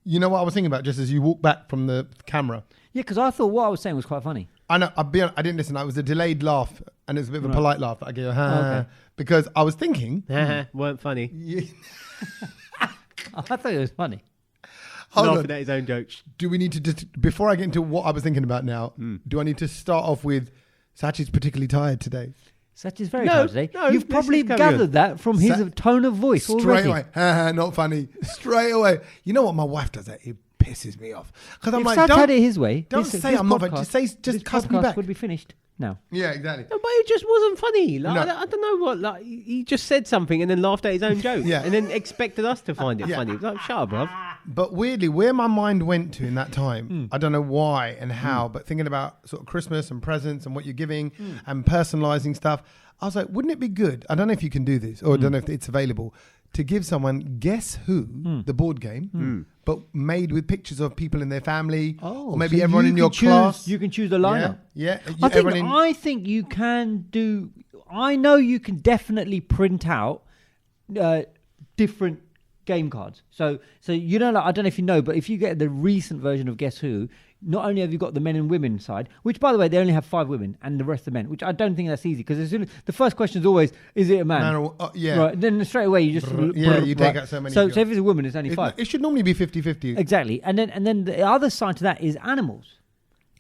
You know what I was thinking about just as you walk back from the camera? Yeah, because I thought what I was saying was quite funny. I know. I didn't listen. It was a delayed laugh, and it was a bit of a polite laugh. I go, Okay. because I was thinking, weren't funny. I thought it was funny. Laughing at his own jokes. Do we need to just, before I get into what I was thinking about now, do I need to start off with Sachi's particularly tired today? Sach is very tired today. No, You've probably gathered that from his tone of voice Straight already. away. Not funny. Straight away. You know what my wife does? That it pisses me off. Because I'm If like, Sach had it his way, don't say I'm not. Just cuss me back. would be finished now. Yeah, exactly. No, but it just wasn't funny. Like, No. I don't know what. Like, he just said something and then laughed at his own joke. Yeah. And then expected us to find it funny. It was like, shut up, bruv. But weirdly, where my mind went to in that time, I don't know why and how, but thinking about sort of Christmas and presents and what you're giving and personalizing stuff, I was like, wouldn't it be good? I don't know if you can do this or I don't know if it's available to give someone Guess Who, the board game, but made with pictures of people in their family or maybe so everyone you in your can choose- class. You can choose the lineup. Yeah. I think you can do. I know you can definitely print out different game cards. So you know, like, I don't know if you know, but if you get the recent version of Guess Who, not only have you got the men and women side, which by the way they only have 5 women and the rest of men, which I don't think that's easy because as soon as the first question is always, is it a man? Right. Then straight away you just you take out so many. So if it's a woman, it's only 5. It should normally be 50-50. Exactly, and then the other side to that is animals.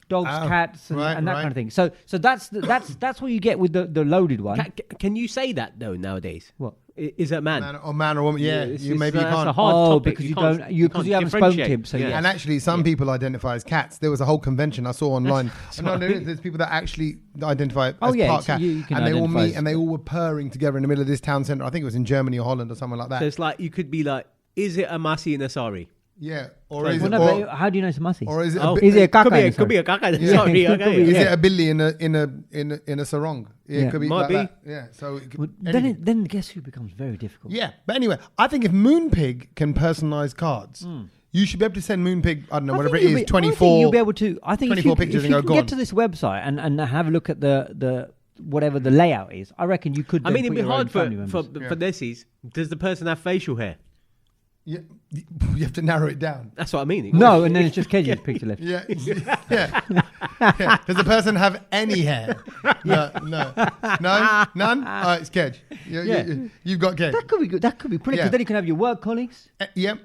Dogs, cats, and that kind of thing. So that's what you get with the loaded one. Can you say that though nowadays? What? Is that man? Man or woman? Yeah, maybe you that's can't. a hard topic. Because you haven't spoken to him. So yeah. And actually, some people identify as cats. There was a whole convention I saw online. There's people that actually identify as part cat, and they all meet and they all were purring together in the middle of this town centre. I think it was in Germany or Holland or something like that. So it's like you could be like, is it a Masi and a Sari? Yeah, or is it? But how do you know it's a Masi? Or is it? Is it a kaka? Could be a kaka. Sorry, is it a billy in a sarong? Yeah, it could be. Might like be. That. Yeah. So then Guess Who becomes very difficult. Yeah, but anyway, I think if Moonpig can personalise cards, you should be able to send Moonpig. I don't know, whatever it is, 24. I think you'll be able to. I think 24 if pictures you and can get to this website and have a look at the whatever the layout is, I reckon you could. I mean, it'd be hard for Yeah. Nessies. Does the person have facial hair? Yeah, you have to narrow it down. That's what I mean. No, and then it's just Kedge's picture left. Yeah. Does the person have any hair? No, none. All right, it's Kedge. You've got Kedge. That could be good. That could be pretty. Because then you can have your work colleagues. Yep.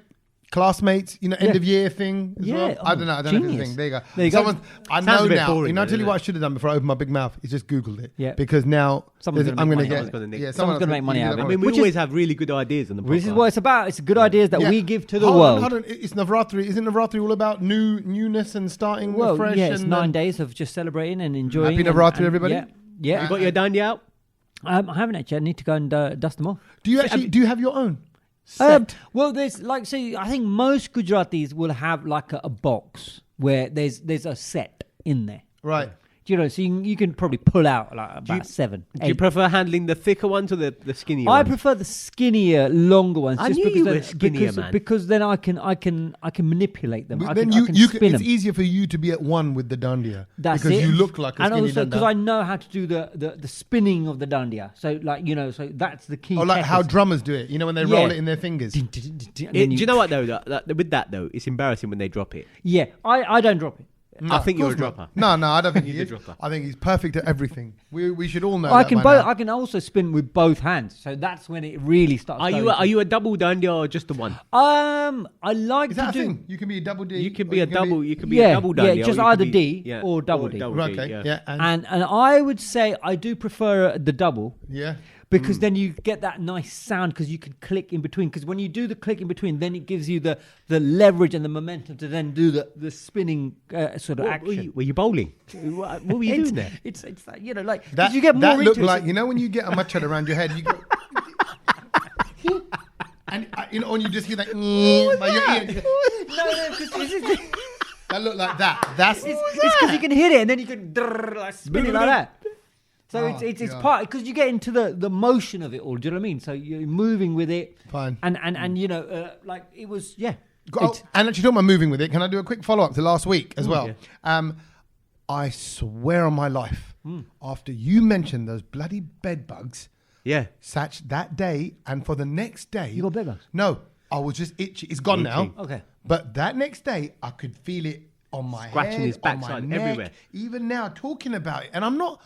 Classmates, end of year thing as well. I don't know. I don't know if it's a thing. There you go. I know now. Boring, I'll tell you what I should have done before I opened my big mouth is just Googled it. Yeah. Because now someone's I'm going to get. Someone's going to make money out of it. I mean, we always have really good ideas on the podcast. This is what it's about. It's good ideas that we give to the world. Hold on. It's Navratri. Isn't Navratri all about newness and starting fresh? Yeah, it's 9 days of just celebrating and enjoying. Happy Navratri, everybody. Yeah. You got your dandiya out? I haven't actually. I need to go and dust them off. Do you have your own? Well, there's I think most Gujaratis will have like a box where there's a set in there. Right. So you can probably pull out like about 7. Do you prefer handling the thicker ones or the skinnier I ones? prefer the skinnier, longer ones. I knew you were skinnier, man. Because then I can manipulate them. But I can spin it's them. easier for you to be at one with the dandiya. That's because it. you look like a skinny and also dandiya. because I know how to do the spinning of the dandiya. So so that's the key. Or like how drummers do it. When they roll it in their fingers. Do you know what though? With that though, it's embarrassing when they drop it. Yeah, I don't drop it. No, I think you're a dropper. No, I don't think he is. Dropper. I think he's perfect at everything. We should all know. I that can by now. I can also spin with both hands, so that's when it really starts. Are you a double dandiya or just the one? I like Is to that a do. thing? You can be a double D. You can be a double. You can be Yeah, a double dandiya. yeah, just or you either can D or double D. Right, okay. Yeah. And I would say I do prefer the double. Yeah. Because then you get that nice sound because you can click in between. Because when you do the click in between, then it gives you the leverage and the momentum to then do the spinning sort of action. Were you bowling? What were you doing there? It's like, like That you get more that looked into like it. when you get a machad around your head, you go. And and you just hear that by your ear. No, because That looked like that. It's because you can hit it and then you can spin it like that. So it's part because you get into the motion of it all. Do you know what I mean? So you're moving with it. Fine. And like it was and actually talking about moving with it, can I do a quick follow up to last week as well? Yeah. I swear on my life, after you mentioned those bloody bed bugs, Yeah. Sach, that day and for the next day, You got bed bugs? No, I was just itchy. It's gone now. Okay. But that next day, I could feel it on my Scratching head, his backside, on my neck, everywhere. even now talking about it. And I'm not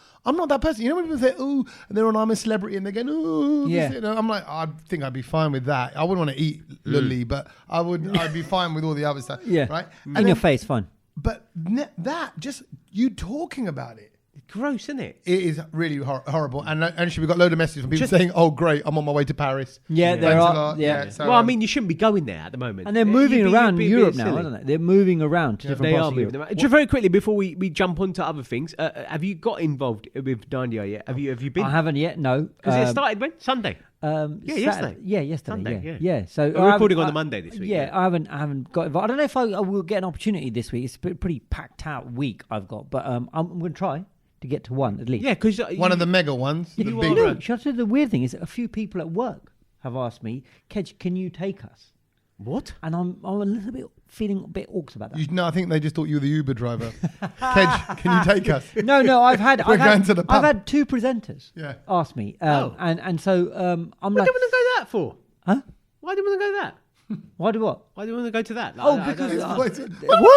that person. You know when people say, "Ooh," and they're on "I'm a Celebrity," and they're going, "Ooh," Yeah. you know, I'm like, I think I'd be fine with that. I wouldn't want to eat lully, but I'd be fine with all the other stuff. Yeah. Right. In your face, fine. But that just you talking about it. Gross, isn't it? It is really horrible. And actually, we got a load of messages from people saying, "Oh, great, I'm on my way to Paris." Yeah, there Thanks a are. lot. Yeah. So, Well, I mean, you shouldn't be going there at the moment. And they're moving You'd around be a Europe bit now, silly. aren't they? They're moving around to different They parts are of moving Europe. around. Just very quickly before we jump onto other things, have you got involved with dandiya yet? Have you been? I haven't yet. No. Because it started when Sunday. Yesterday. Yeah, yesterday. Sunday, yeah. So We're recording on the Monday this week. Yeah, I haven't got involved. I don't know if I will get an opportunity this week. It's a pretty packed out week I've got, but I'm going to try to get to one at least. Yeah, because one of the mega ones. Yeah, the you big are no, right. shall I tell you the weird thing is that a few people at work have asked me, Kedge, can you take us? What? And I'm a little bit feeling a bit awkward about that. No, I think they just thought you were the Uber driver. Kedge, can you take us? No, I've had We're going to the pub. I've had two presenters ask me, Oh. and so I'm What like, do you want to go that for? huh? Why do you want to go that? Why do what? Why do you want to go to that? Like, Oh, I because don't-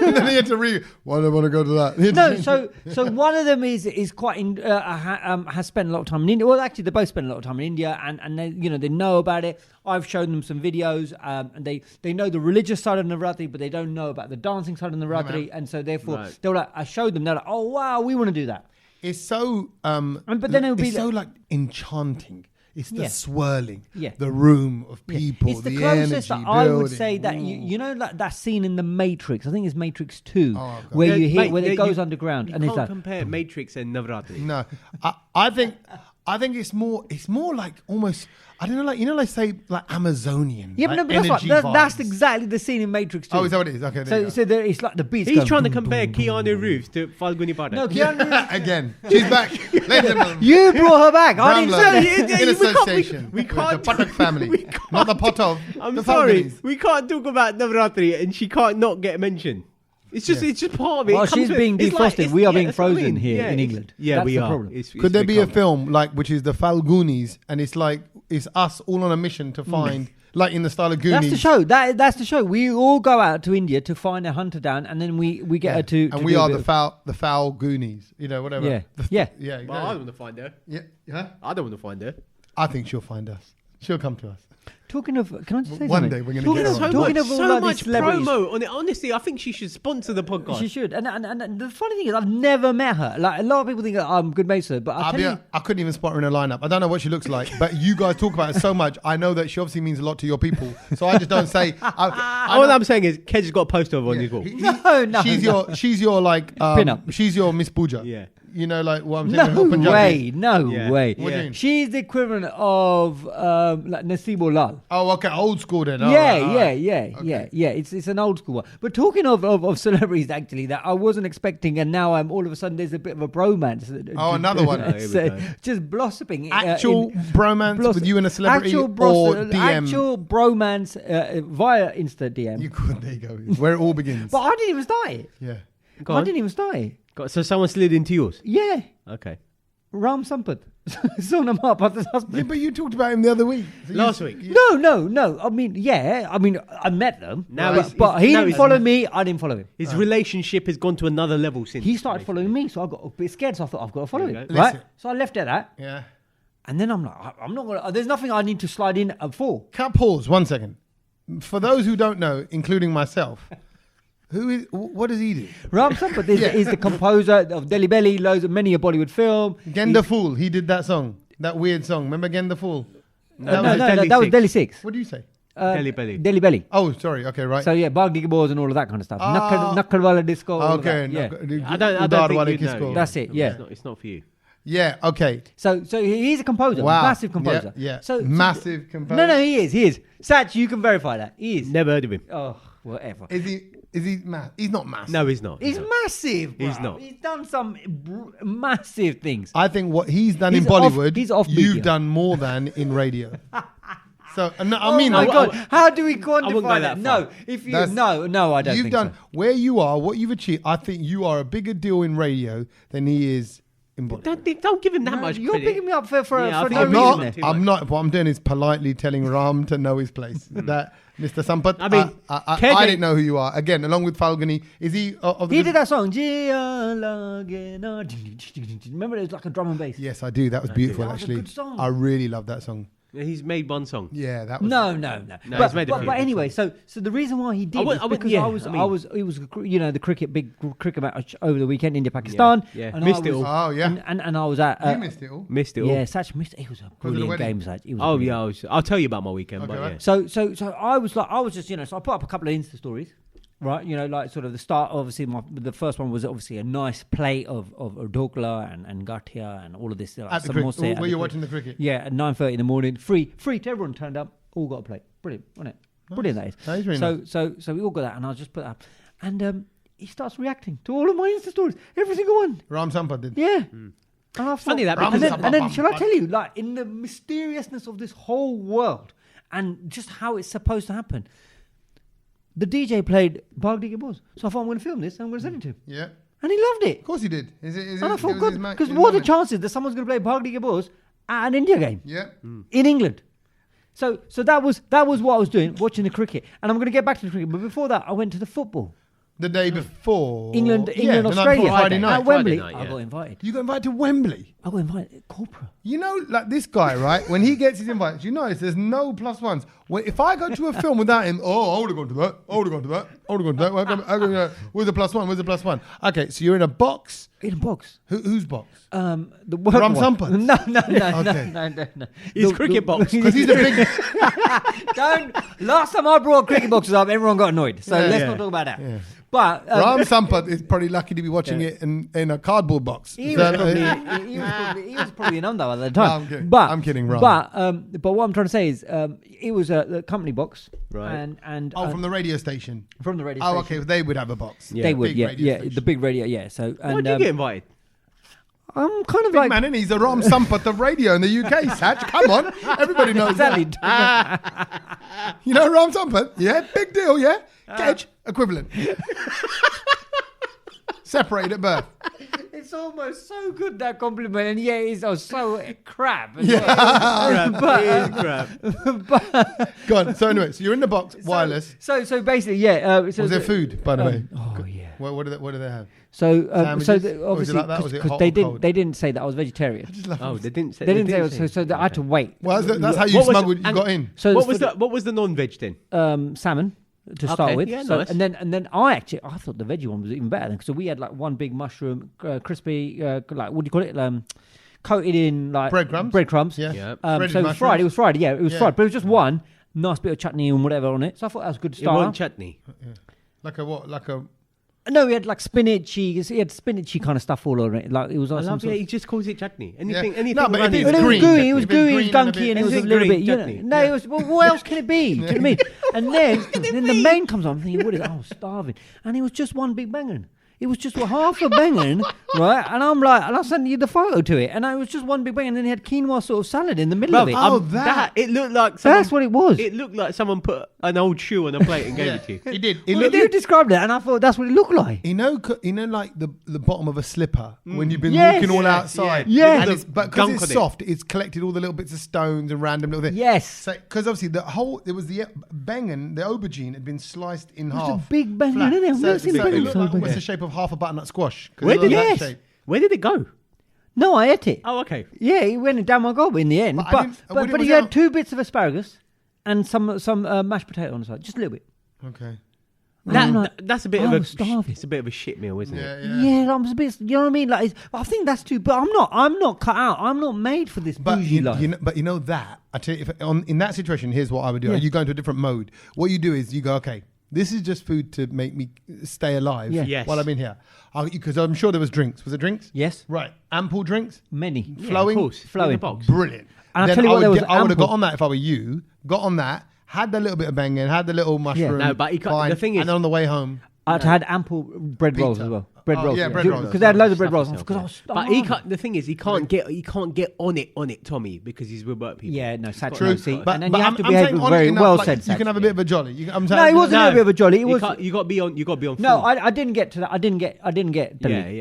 And then he had to read. Why do I want to go to that? He had to No, change- so one of them is quite has spent a lot of time in India. Well, actually, they both spent a lot of time in India, and they they know about it. I've shown them some videos, and they know the religious side of Navratri, but they don't know about the dancing side of Navratri, and so therefore Right. they were like, I showed them, they're like, oh wow, we want to do that. It's so. But then it would be it's so like enchanting. It's the Yeah. swirling, Yeah. the room of people, It's the the closest energy that I would building. say that you know like that scene in the Matrix. I think it's Matrix 2, Oh, okay. where you hear Mate, where it you- goes underground, You and can't it's like compare Matrix and Navratri. No, I think it's more like almost. I don't know, like like say like Amazonian. yeah, like but no, but energy that's vibes. exactly the scene in Matrix 2. Oh, is that what it is? Okay, there you go. So it's like the beats. He's going trying to boom, compare boom, boom, Keanu boom, boom. Reeves to Falguni Bhatt. No, Keanu. Again, she's back. Ladies and gentlemen, You brought her back. I didn't Brownload, say that. in we can't- association we with can't- the Patak family, not the Potov. I'm the sorry, Falconis. we can't talk about Navratri and she can't not get mentioned. It's just part of it. While It comes she's with- being it's like- defrosted, it's- we are yeah, being that's what I frozen mean. here Yeah, in it's- England. Yeah, That's we the are. problem. Could there be a film? film which is the Falgoonies, and it's us all on a mission to find, like in the style of Goonies. That's the show. That's the show. We all go out to India to find a hunter down, and then we get her to. and to we do a are bit the foul Goonies. Whatever. Yeah. The- Yeah. yeah. Well, I don't want to find her. Yeah. I don't want to find her. I think she'll find us. She'll come to us. Talking of, can I just say One something? day we're gonna Talking get of, her on. talking of all so like much these celebrities. promo on it. Honestly, I think she should sponsor the podcast. She should. And the funny thing is, I've never met her. Like a lot of people think that I'm good mates with her, but I'll be I couldn't even spot her in a lineup. I don't know what she looks like, but you guys talk about it so much. I know that she obviously means a lot to your people. So I just don't say. All I'm saying is, Ked's got a poster of her on his wall. No. She's your like Pin-up. She's your Miss Pooja. Yeah. You know, like what I'm saying. No Punjabi. way, no Yeah. way. What do you mean? She's the equivalent of like Nasibo Lal. Oh, okay, old school then. Oh, Yeah. right. It's an old school one. But talking of celebrities, actually, that I wasn't expecting, and now I'm all of a sudden there's a bit of a bromance. Oh, another one. Oh, here we go. Just blossoming. Actual bromance with you and a celebrity or DM. Actual bromance via Insta DM. There you go. Where it all begins. But I didn't even start it. Yeah. Go I on. didn't even start it. So someone slid into yours. Yeah. Okay. Ram Sampath. Sonam Mahapatra's Yeah, husband. but you talked about him the other week. So Last week. No. I mean, I met them. Now but, he's- but he now didn't he's- follow me. I didn't follow him. His relationship has gone to another level since. He started following me, so I got a bit scared. So I thought I've got to follow There him, you go. right? Listen. So I left it at that, Yeah. and then I'm like, I'm not gonna. There's nothing I need to slide in for. Can I pause 1 second? For those who don't know, including myself, what does he do? Ram Sampath is the composer of Delhi Belly, many a Bollywood film. Genda Fool, he did that song, that weird song. Remember Genda Fool? No, was Delhi that was Six. Delhi 6. What do you say? Delhi Belly. Delhi Belly. Oh, sorry. Okay, right. So yeah, Bagdi Boys and all of that kind of stuff. Ah. Nakkalwala disco. all of Okay. that, yeah. I don't Udar think Wale you'd know. Kisko. That's it, yeah. It's not for you. Yeah. Okay. So he's a composer, Wow. massive composer. Yeah. So Massive composer. No, he is. Satch, you can verify that. He is. Never heard of him. Oh, whatever. Is he? He's not massive. No, he's not. He's massive. Bro. He's not. He's done some massive things. I think what he's done He's in Bollywood, he's off you've media. done more than in radio. So no, I Oh mean, my like, God! How do we wouldn't go quantify that that? No, far. if you That's- no, I don't. you've think done so. where you are, what you've achieved. I think you are a bigger deal in radio than he is in Bollywood. Don't give him that much You're credit. picking me up for Yeah, I no think I'm you're reason. picking there. him I'm not. What I'm doing is politely telling Ram to know his place. That Mr. Sampath. I mean, I KJ didn't know who you are. Again, along with Falguni, is he of the? He did that song. Remember, it was like a drum and bass. Yes, I do. That was beautiful. That was a Actually, good song. I really love that song. He's made one song. Yeah, that was. No. No, But, he's made a few. but anyway, so the reason why he did would- is because yeah, it was the big cricket match over the weekend, India Pakistan. Yeah. And Missed I it was- all. Oh yeah, and I was at you missed it all. Missed it all. yeah, Satch missed it. It was a the brilliant wedding? game, Satch. It was Oh brilliant. yeah, I'll tell you about my weekend. Okay, but right. yeah. So I was just so I put up a couple of Insta stories, right? Like sort of the start. Obviously, the first one was obviously a nice plate of dhokla and gatia and all of this. Like At the samosa cricket, at where the you're cricket. watching the cricket. Yeah, at 9:30 in the morning, free to everyone turned up. All got a plate. Brilliant, wasn't it? Brilliant that is. That is really So we all got that, and I just put that up, and he starts reacting to all of my Insta stories, every single one. Ram Sampath did. Yeah. And I thought, Funny that and because- then shall I tell you, like in the mysteriousness of this whole world and just how it's supposed to happen, the DJ played Bagdi Boss. So I thought I'm going to film this and I'm going to send it to him, Yeah, and he loved it. of course he did. And I thought, good, because what are the chances that someone's going to play Bagdi Boss at an India game Yeah, in England? So that was what I was doing, watching the cricket, and I'm going to get back to the cricket. But before that, I went to the football. the day before England, the night Australia, before, Friday at night. Wembley. Friday night, I yeah. got invited. You got invited to Wembley. I got invited. Corporate. You know, like this guy, right? When he gets his invites, you notice there's no plus ones. Well, if I go to a film without him, I would have gone to that. I would have gone to that. I would have gone to that. Where's the plus one? Where's the plus one? Okay, so you're in a box. In a box. Whose box? The work Ram one. Sampath? No, Okay. no. His cricket box. Because he's a big. Last time I brought cricket boxes up, everyone got annoyed. So Yeah. let's Yeah. not talk about that. Yeah. But Ram Sampath is probably lucky to be watching it in a cardboard box. he So, was probably an under at the time. I'm kidding. But I'm kidding, Ram. But what I'm trying to say is, it was a company box, Right. and from the radio station. from the radio Oh, station. okay. They would have a box. Yeah. They would, Big yeah, radio yeah, station. the big radio, yeah. So Why and did you get invited? I'm kind of Big like man, and he's a Ram Sampath of radio in the UK, Satch. Come on. Everybody knows exactly. that. You know Ram Sampath? Yeah, big deal, yeah? Kedge, equivalent. Separated at birth. It's almost so good, that compliment, and yet it's so crap. Go on. So anyway, so you're in the box, wireless. So basically, yeah. Was there food, by the way? Oh yeah. What do they have? So Sandwiches? the, Or was it obviously like that? Was it because hot they or didn't cold? they didn't say that I was vegetarian. Oh, they didn't say. They didn't say it was, so I had to wait. Well, that's how you What was- smuggled. You and- got in. So What was the non-veg then? salmon to Okay, start with. yeah, So, nice. and then I thought the veggie one was even better. So we had like one big mushroom, crispy, like what do you call it? Coated in like Breadcrumbs? Yeah. Yeah. Yeah. So it was fried. It was fried. Yeah, it was Yeah. fried. But it was just one nice bit of chutney and whatever on it. So I thought that was a good It wasn't start. chutney. Like a what? Like a. No, he had like spinachy. He had spinachy kind of stuff all on it. Like it was I like some love sort it. of. He just calls it chutney. Yeah. Anything No, but runny. if But it's it was green. gooey, it was If it's gooey, it was green and a gunky, bit- and it was a Anything little green bit. You know, chutney. no, it was. Well, what else can it be? Do you know what I mean? And then the main comes on. I'm thinking, what is it? Oh, starving. And it was just one big bangin'. It was just half a bangin', right? And I'm like, and I sent you the photo to it, and it was just one big bangin', and then it had quinoa sort of salad in the middle of it. Oh, that. It looked like someone, That's what it was. It looked like someone put an old shoe on a plate and gave it to you. He did. Well, you described it, and I thought that's what it looked like. You know, like the bottom of a slipper when you've been Yes. walking all Yeah, outside. yeah. And Yeah. it's, but because Gunk it's on it. soft, it's collected all the little bits of stones and random little things. Yes. So, because obviously there was the bengen, the aubergine had been sliced in was half. a big bengen, flat. isn't it? I've never seen so bengen it looked so like big. almost the shape of half a butternut squash. 'cause Where it looked did like it- that shape. Where did it go? No, I ate it. Oh, okay. Yeah, it went down my gob in the end. But I But didn't- but, was but it he had out- 2 bits of asparagus and some mashed potato on the side, just a little bit. Okay. That's a bit I of a was starving. it's a bit of a shit meal, isn't Yeah, it? yeah. Yeah, I'm a bit. You know what I mean? Like, I think that's too. But I'm not cut out. I'm not made for this But bougie life. you know that I tell you, in that situation, here's what I would do. Yeah. You go into a different mode. What you do is you go, okay, this is just food to make me stay alive Yeah. Yes. while I'm in here. Because I'm sure there was drinks. Was it drinks? Yes, Right. Ample drinks. many. Yeah, Flowing? of course. Flowing. In the box. Brilliant. And I'll Then tell you what, there was I would have ample. got on that if I were you. Got on that. Had the little bit of banging. Had the little mushroom. No, but you can't- fine, the thing is- and then on the way home. I had ample bread rolls Pizza. as well. bread rolls. yeah, bread rolls. Because they had loads of bread Stuff rolls. yourself, Because yeah. I was But he can't. The thing is, he can't get on it, Tommy, because he's with work people. Yeah, no, sad True. no, see, But, and then but you have I'm, to I'm behave saying on very it enough, well like, said. you can have a bit of a jolly. I'm No, saying, it wasn't a bit of a jolly. It was. You got to be on. You got to be on. No, full. I didn't get to that. I didn't get. Yeah, I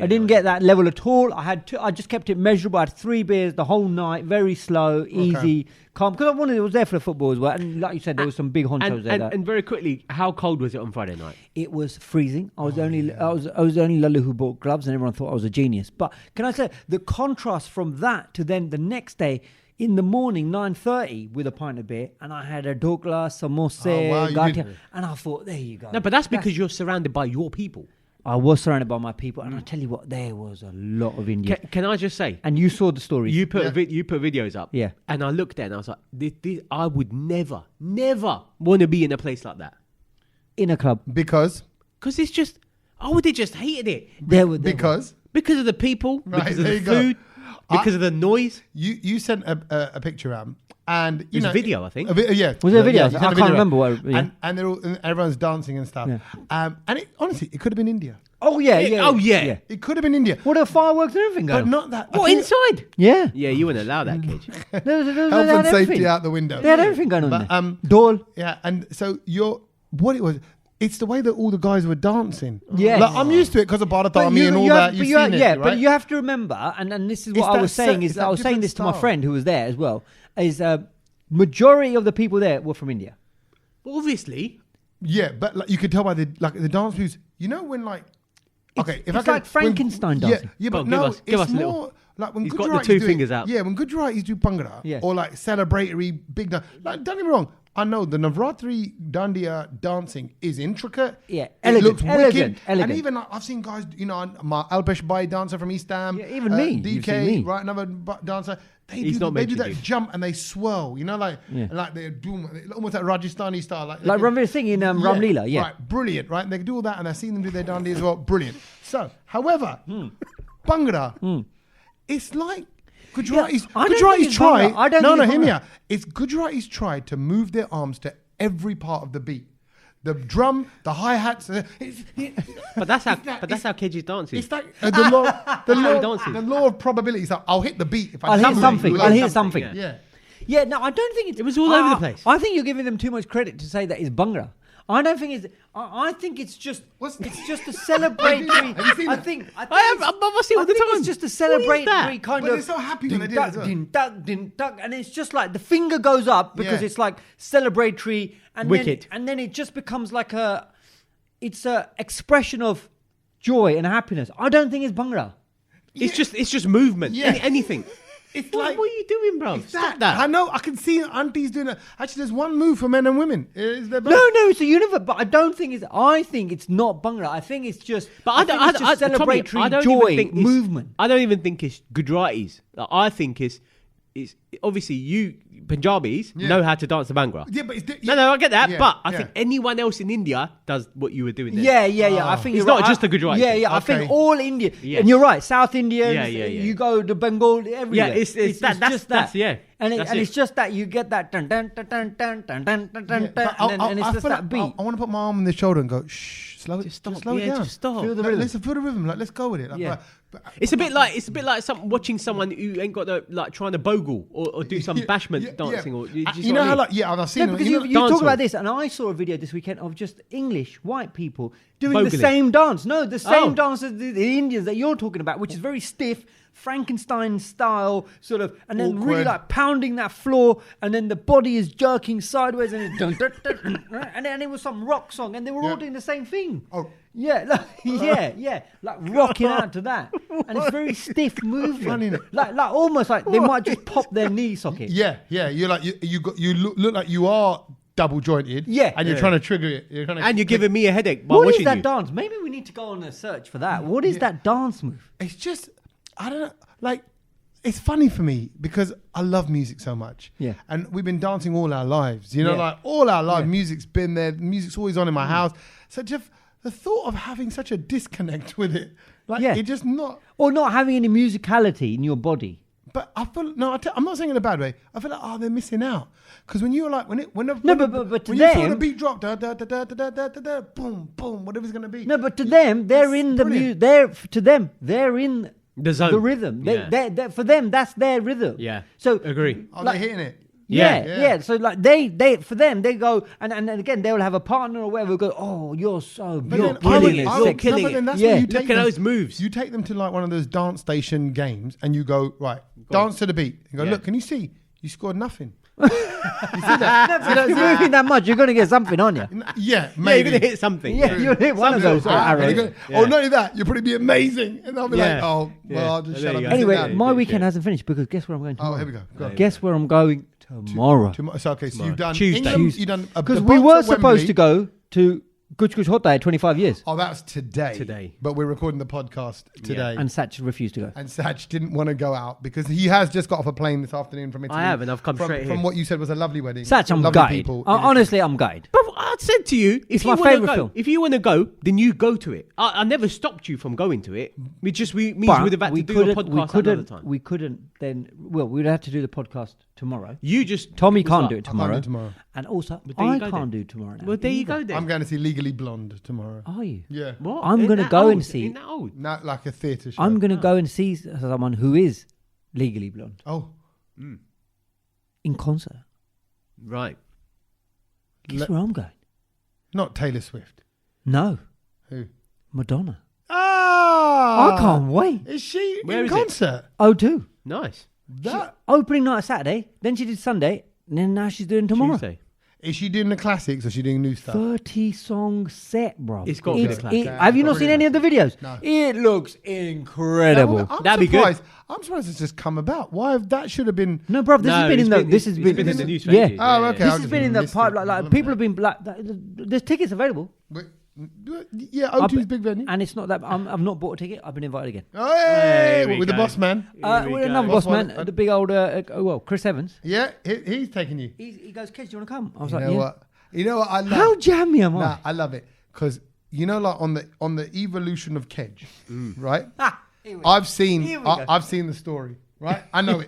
didn't get that level at all. I just kept it measurable. I had 3 beers the whole night, very slow, easy, calm. Because I was there for the football as well. And like you said, there was some big honchos there. And very quickly, how cold was it on Friday night? It was freezing. I was the only Lulu who bought gloves, and everyone thought I was a genius. But can I say the contrast from that to then the next day in the morning, 9:30, with a pint of beer, and I had a dokla, samosa, you gatia, did. and I thought, there you go. No, but that's because you're surrounded by your people. I was surrounded by my people, and I tell you what, there was a lot of Indians. Can I just say? And you saw the stories. You put videos up. Yeah. And I looked there and I was like, I would never want to be in a place like that. in a club. Because It's just, I would have just hated it. because Because of the people, Right, because of there the you go. food, because of the noise. you sent a picture out, and you It's know a video, I think. Yeah, Was there a video? you sent I a can't video out. remember what. Yeah. And everyone's dancing and stuff. Yeah. And it, honestly, it could have been India. Oh yeah. Oh, yeah. It could have been India, What are fireworks and everything but going? not that. What, I think inside? Yeah. Yeah, you wouldn't allow that, kid. There was health and safety everything. out the window. They had everything going on But, there. Dole. Yeah, and so what it was. It's the way that all the guys were dancing. Yes. Like, I'm used to it because of Bharatami and all that. You've seen it, yeah, right? but you have to remember, and this is It's what I that was saying. it's Is that I was saying different this to my style. friend who was there as well. Is majority of the people there were from India. Well, obviously. Yeah, but like, you could tell by the dance moves. You know when like, okay, if it's I can, like Frankenstein dancing. Yeah, but Well, no, give us it's a little- more like when He's got Gujaratis the two do fingers it, out. Yeah, when Gujaratis do Bhangra Yeah. or like celebratory big dance. Like, don't get me wrong. I know the Navratri dandiya dancing is intricate. Yeah, it elegant, looks wicked. elegant. And even like, I've seen guys, you know, my Alpesh Bhai dancer from East Ham. Yeah, even me. You've seen me. DK, right? Another dancer. He's not They do mentioned that you. jump and they swirl. You know, like Yeah. like they're doom, almost like Rajasthani style. Like they- Ranveer Singh in Ramleela, yeah. Right, brilliant, right? And they can do all that, and I've seen them do their dandy as well. Brilliant. So, however, Bhangra, it's like Gujaratis. I don't think Gujaratis it's try. Bhangra. I don't no, think it's hear me Bhangra. out. It's Gujaratis try to move their arms to every part of the beat. The drum, the hi hats. But that's how KG's dancing. It's like the dancing. law of probability. So I'll hit the beat if I I'll hit jump something. it. I'll hit something. yeah. Yeah. Yeah, no, I don't think It was all over the place. I think you're giving them too much credit to say that it's Bhangra. I don't think it's. I think it's just. It's just a celebratory. Have you seen I that? think. I see all the time. It's just a What is celebratory that? kind But of. they're so happy when they do it as well. Din duck, din duck, and it's just like the finger goes up because Yeah. it's like celebratory, and Wicked. then it just becomes like a. It's a expression of joy and happiness. I don't think it's Bhangra. It's just movement. Yeah. Anything. It's What like are you doing, bro? Stop that. I know. I can see aunties doing it. Actually, there's one move for men and women. Is there both? No, it's a universe, but I don't think it's. I think it's not Bhangra. I think it's just. But think it's just Tommy, celebratory I don't joy even think it's- movement. I don't even think it's Gujaratis. Like, I think it's obviously you Punjabis Yeah. know how to dance the Bhangra. Yeah, but it's No, I get that. Yeah, but I yeah. think anyone else in India does what you were doing there. Yeah. I think It's you're not right. just the Gujarati Yeah, thing. I Okay. think all India, Yes. and you're right. South Indians. Yeah. You go to Bengal, everywhere. Yeah, it's that- that's- just that's- that. yeah, and that's it's it. just that you get that dun dun dun dun dun dun dun dun dun, Yeah, dun, but and it's I just feel that like beat. I want to put my arm on their shoulder and go, shh, slow it, Just stop. slow it Yeah, down. just stop. Feel the Like, rhythm. listen, feel the rhythm. Like, let's go with it. Like, Yeah. but It's a bit like watching someone who ain't got the like trying to bogle or do some bashment dancing or you know how like I've seen No, them. because You know, you talk dance about hall. this, and I saw a video this weekend of just English white people doing the Bogling. same dance. No, the same Oh. dance as the Indians that you're talking about, which is very stiff, Frankenstein style, sort of, and then really Awkward. like pounding that floor, and then the body is jerking sideways, and it's dun, dun, dun, dun, and then it was some rock song, and they were all Yeah. doing the same thing. Oh. Yeah, like rocking out to that, and it's very stiff movement, Funny, innit? like almost like they might just pop their knee socket. yeah. You're like you look like you are double jointed. Yeah. and you're Yeah. trying to trigger it. You're trying to, and you're giving me a headache by What is watching that you. dance? Maybe we need to go on a search for that. What is that dance move? It's just I don't know. Like it's funny for me because I love music so much. Yeah. and we've been dancing all our lives. You know, Yeah. like all our lives. Yeah. Music's been there. Music's always on in my house. So just the thought of having such a disconnect with it, like Yeah. it just not. Or not having any musicality in your body. But I feel I'm not saying in a bad way. I feel like they're missing out because when you're like but when to you feel the them- beat drop, boom boom, whatever's gonna be. No, but to them, they're in the brilliant. they're in The zone. the rhythm. They for them, that's their rhythm. Yeah. So Agree. Oh, like- they're hitting it. Yeah. So like they for them they go and again they will have a partner or whatever who go, oh, you're so But you're then killing it. I would- sexy." no, but then that's Yeah. when you Look take at them, those moves. You take them to like one of those dance station games, and you go right, dance to the beat, and go, Yeah. look, can you see? You scored nothing. You see that? No, but if you're moving that much, you're going to get something on you. Yeah, Yeah, maybe. you're gonna hit something. Yeah, you'll hit one of those arrows. Oh, not only that, you'll probably be amazing, and I'll be Yeah. like, oh, Yeah. well, I'll just There shut up. you And go. sit Anyway, down. my Yeah. weekend hasn't finished because guess where I'm going tomorrow? Oh, here we go. Go on. Guess where I'm going tomorrow? So okay, so you've done Tuesday. England, you've done Because the we box were at supposed Wembley. to go to Kuch Kuch Hota at 25 years. Oh, that's today. Today. But we're recording the podcast today. And Satch refused to go. And Satch didn't want to go out because he has just got off a plane this afternoon from Italy. I have, and I've come from, straight from here. what you said was a lovely wedding. Satch, I'm lovely gutted. people. Honestly, I'm gutted. But I said to you, if It's you my want to favourite go, film. if you want to go, then you go to it. I never stopped you from going to it. We means But we'd have had to do a podcast another time. We couldn't then. Well, we'd have to do the podcast tomorrow. You just Tommy was can't like, do it I tomorrow. can't do tomorrow. And also, But there you I go can't then. do tomorrow now. Well, there you either. go then. I'm going to see Legally Blonde tomorrow. Are you? Yeah. What? I'm Ain't gonna that go old? and see- Ain't that old? Not like a theatre show. I'm going to go and see someone who is legally blonde Oh. in concert. Right. Guess where I'm going? Not Taylor Swift. No, Who? Madonna. Ah! I can't wait. Is she Where in is it? concert? O2. Nice. That Opening night Saturday, then she did Sunday, and then now she's doing tomorrow. Tuesday. is she doing the classics or is she doing new stuff? 30-song set, bro. It's got to be the classic. Have you not seen any of the videos? No. It looks incredible. I'm That'd be good. surprised. I'm surprised it's just come about. Why have that should have been? No, bro, this has been in the. This has it's been in the news. Yeah. Oh, okay. This I has just been in the missed pipe. it. Like people have been like. There's tickets available, Wait, yeah, O2's big venue. and it's not that I've not bought a ticket. I've been invited again. Oh, hey, Here we with the go. boss man. Here we With go. another Boss boss man, one, the big old. Chris Evans. Yeah, he's taking you. He goes, Kez, do you want to come? I was You like, know yeah. what? You know what I love? How jammy am I? Nah, I love it because you know, like on the evolution of Kedge, right? Here we I've seen Here we go. I've seen the story, right? I know it.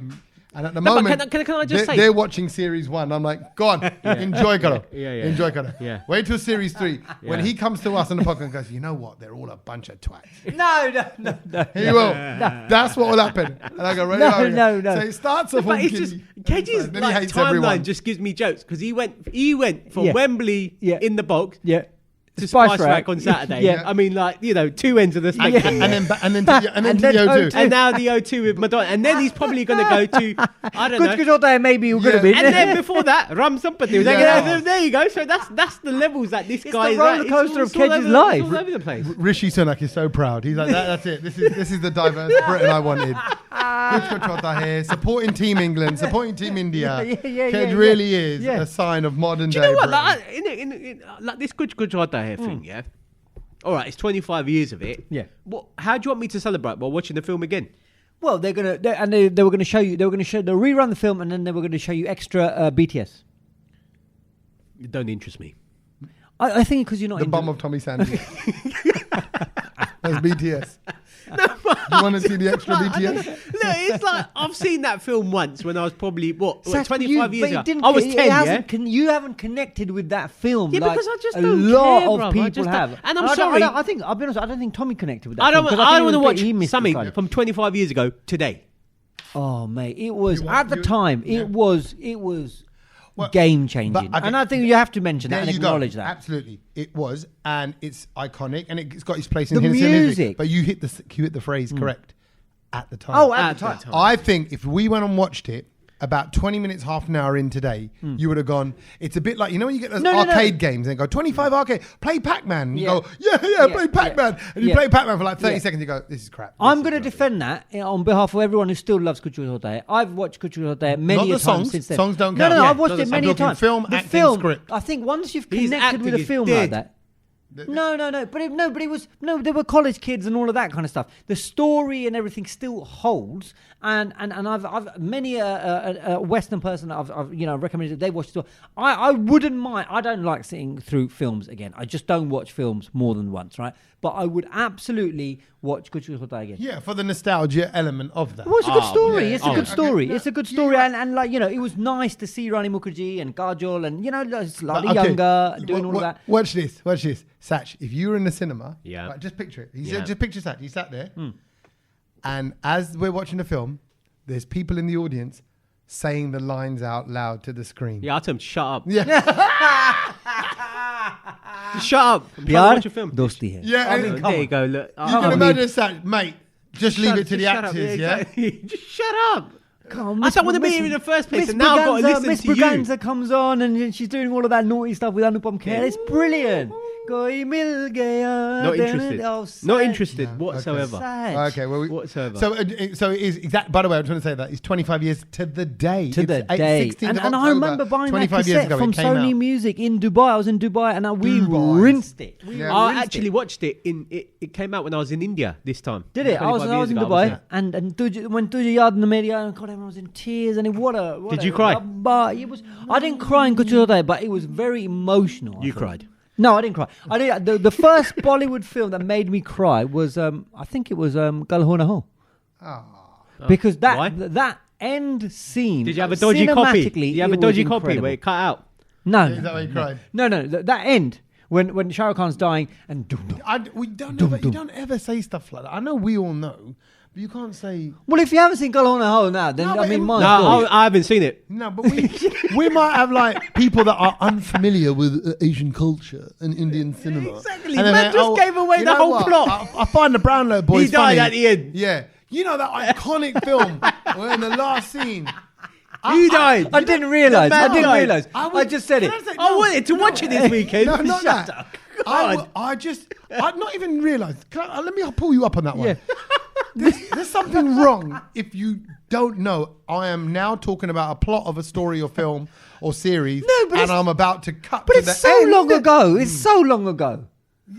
And at the No, but moment, can I just say- they're watching series 1. I'm like, go on, enjoy Karo. Yeah. Enjoy Karo. Yeah. Wait till series 3. When Yeah. he comes to us on the podcast and goes, you know what? They're all a bunch of twats. No. He will. That's what will happen. And I go, right, No, right, no, right. no. So it starts off But on it's just Kedge's then he like hates timeline everyone. just gives me jokes because he went from Yeah. Wembley Yeah. in the box Yeah. to Spice Spice Rack. Rack on Saturday. Yeah. I mean, like, two ends of the spectrum. and then to And the then O2. O2. And now the O2 with Madonna, and then he's probably going to go to I don't know. Good out there, maybe you're going to Yeah. be. And then before that, Ram Sampati. Yeah. There you go. So that's the levels that this It's guy the is roller at. coaster It's of all Kedge's over- life. It's all over the place. Rishi Sunak is so proud. He's like, that's it. This is the diverse Britain I wanted. Kuch Kuch Hota here, supporting Team England, supporting Team India. Yeah, Kedge yeah. really is Yeah. a sign of modern Do day you know what? Britain. Like, in like this Kuch Hota here thing, yeah. All right, it's 25 years of it. Yeah. What? How do you want me to celebrate while watching the film again? Well, they were going to show you. They were going to show. They'll rerun the film, and then they were going to show you extra BTS. It don't interest me. I think because you're not The into bum of Tommy Sandy. That's BTS. You want to see the extra BTS? Look, it's like I've seen that film once when I was probably Seth, 25 you- years but it ago. didn't- I was it 10, yeah. hasn't you haven't connected with that film. Yeah, like because I just a don't lot care, of bruv. I people just don't- have. and I'm I don't- sorry. I think I'll be honest. I don't think Tommy connected with that. I don't. film, 'cause I think don't it want was to a bit- he watch missed something the from 25 years ago today. Oh mate, it was You at want- the you- time. yeah. It was Well, game changing, but I and I think you have to mention that There and you go. acknowledge that. Absolutely, it was, and it's iconic, and it's got its place in The history. music. But you hit the phrase correct at the time. Oh, at the time. I think if we went and watched it about 20 minutes, half an hour in today, you would have gone, it's a bit like, you know when you get those No. arcade games and go, 25 arcade, play Pac-Man. You Yeah. go, yeah, play Pac-Man. And you Yeah. play Pac-Man for like 30 Yeah. seconds, you go, this is crap. I'm This going to is rubbish." defend that on behalf of everyone who still loves Kuch Kuch Hota. I've watched Kuch Kuch Hota many Not the a time songs. since then. Songs don't No, count. no, Yeah, I've watched not it the many a songs. I'm time. talking film, The acting, film, script. I think once you've His connected with a acting is film dead. like that, No. But it was There were college kids and all of that kind of stuff. The story and everything still holds. And I've many a Western person that I've recommended they watch it. I wouldn't mind. I don't like sitting through films again. I just don't watch films more than once, right? But I would absolutely watch Kuch Kuch Hota Hai again. Yeah, for the nostalgia element of that. Well, it's a good story. yeah. It's a good story. Okay. It's a good story, and it was nice to see Rani Mukherjee and Kajol and slightly younger doing all of that. Watch this. Satch, if you were in the cinema, Yeah. right, just picture it. Just picture Satch. He sat there, and as we're watching the film, there's people in the audience saying the lines out loud to the screen. Yeah, I told him, shut up. Yeah. Shut up. I'm trying to Pyar watch a film. dosti hai. Yeah, There you go. Look. You can imagine Satch, mate. Just leave it to the actors, yeah? Just shut up. Come on, I don't want to be here in the first place, Miss and now I've got to listen Miss to you. Braganza comes on and she's doing all of that naughty stuff with Anupam Kher. It's brilliant. Koi mil gaya. Not interested. Oh, Not sad. interested No, whatsoever. Sad. Okay, well, Whatsoever. so it is exact. By the way, I'm trying to say that it's 25 years to the day. To the It's day. 16th And of I October, remember buying that 25 years cassette ago, from it came Sony out. Music in Dubai. I was in Dubai and we Dubai. rinsed it. Yeah. I actually watched it it came out when I was in India this time. Did it? I was 25 years in ago, Dubai there. and when Tujhe Yaad in the media, God, everyone was in tears and Did you cry? I didn't cry in Kuch Kuch Hota Hai, but it was very emotional. I You thought. cried. No, I didn't cry. I did. The first Bollywood film that made me cry was I think it was Kal Ho Na Ho. Because Why? that end scene. Did you have a dodgy copy? Did you have a it dodgy was copy incredible. where it cut out? No, Is that why you cried? no. That end when Shah Rukh Khan's dying and We don't ever, you don't ever say stuff like that. I know we all know, but you can't say well, if you haven't seen Kal Ho Na Ho now, then No, I but mean, it- my No, God. I haven't seen it. no. But we might have like people that are unfamiliar with Asian culture and Indian cinema. Exactly. And then Man they- just gave away you the know whole what? plot. I find the Brownload boys He died funny. at the end. Yeah, you know that iconic film where in the last scene. He died. I didn't realise. The I man didn't died. realise. I just said it. Can I say- I no, wanted to watch it this weekend. No, not Shut that. up. I'd not even realised. Let me pull you up on that one. Yeah. There's something wrong if you don't know. I am now talking about a plot of a story or film or series, No, but and it's- I'm about to cut But to it's the so end. long ago. It's so long ago.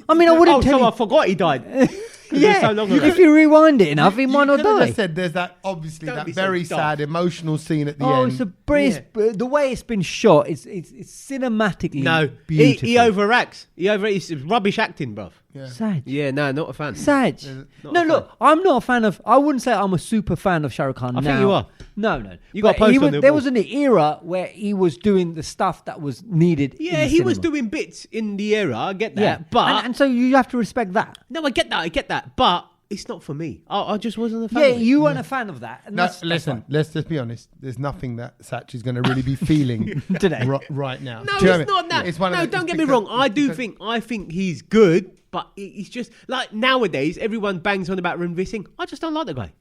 I mean, I wouldn't Oh, tell so you. I forgot he died. Yeah, so long ago. if you rewind it enough, he might not could have die. just said there's that obviously Don't that be so very daft. sad emotional scene at the Oh, end. it's a the way it's been shot. It's cinematically No, beautiful. he overacts. It's rubbish acting, bruv. Yeah. Saj. Yeah, no, not a fan. Saj. Not No, a look, I'm not a fan of. I wouldn't say I'm a super fan of Shah Rukh Khan. I now. think you are. No. You got But a he post on was, the there wall. was an era where he was doing the stuff that was needed. Yeah, in he the was cinema. doing bits in the era. I get that. Yeah, But and so you have to respect that. no, I get that. But it's not for me. I just wasn't a fan. Yeah, of it. you weren't a fan of that. And No, that's listen, fine. let's just be honest. There's nothing that Satch is going to really be feeling Today. right now. No, Do you know it's what I mean? not that. It's one of No, the- don't it's get me because- wrong. because- I think he's good, but it's just like nowadays everyone bangs on about Ranveer Singh. I just don't like the guy.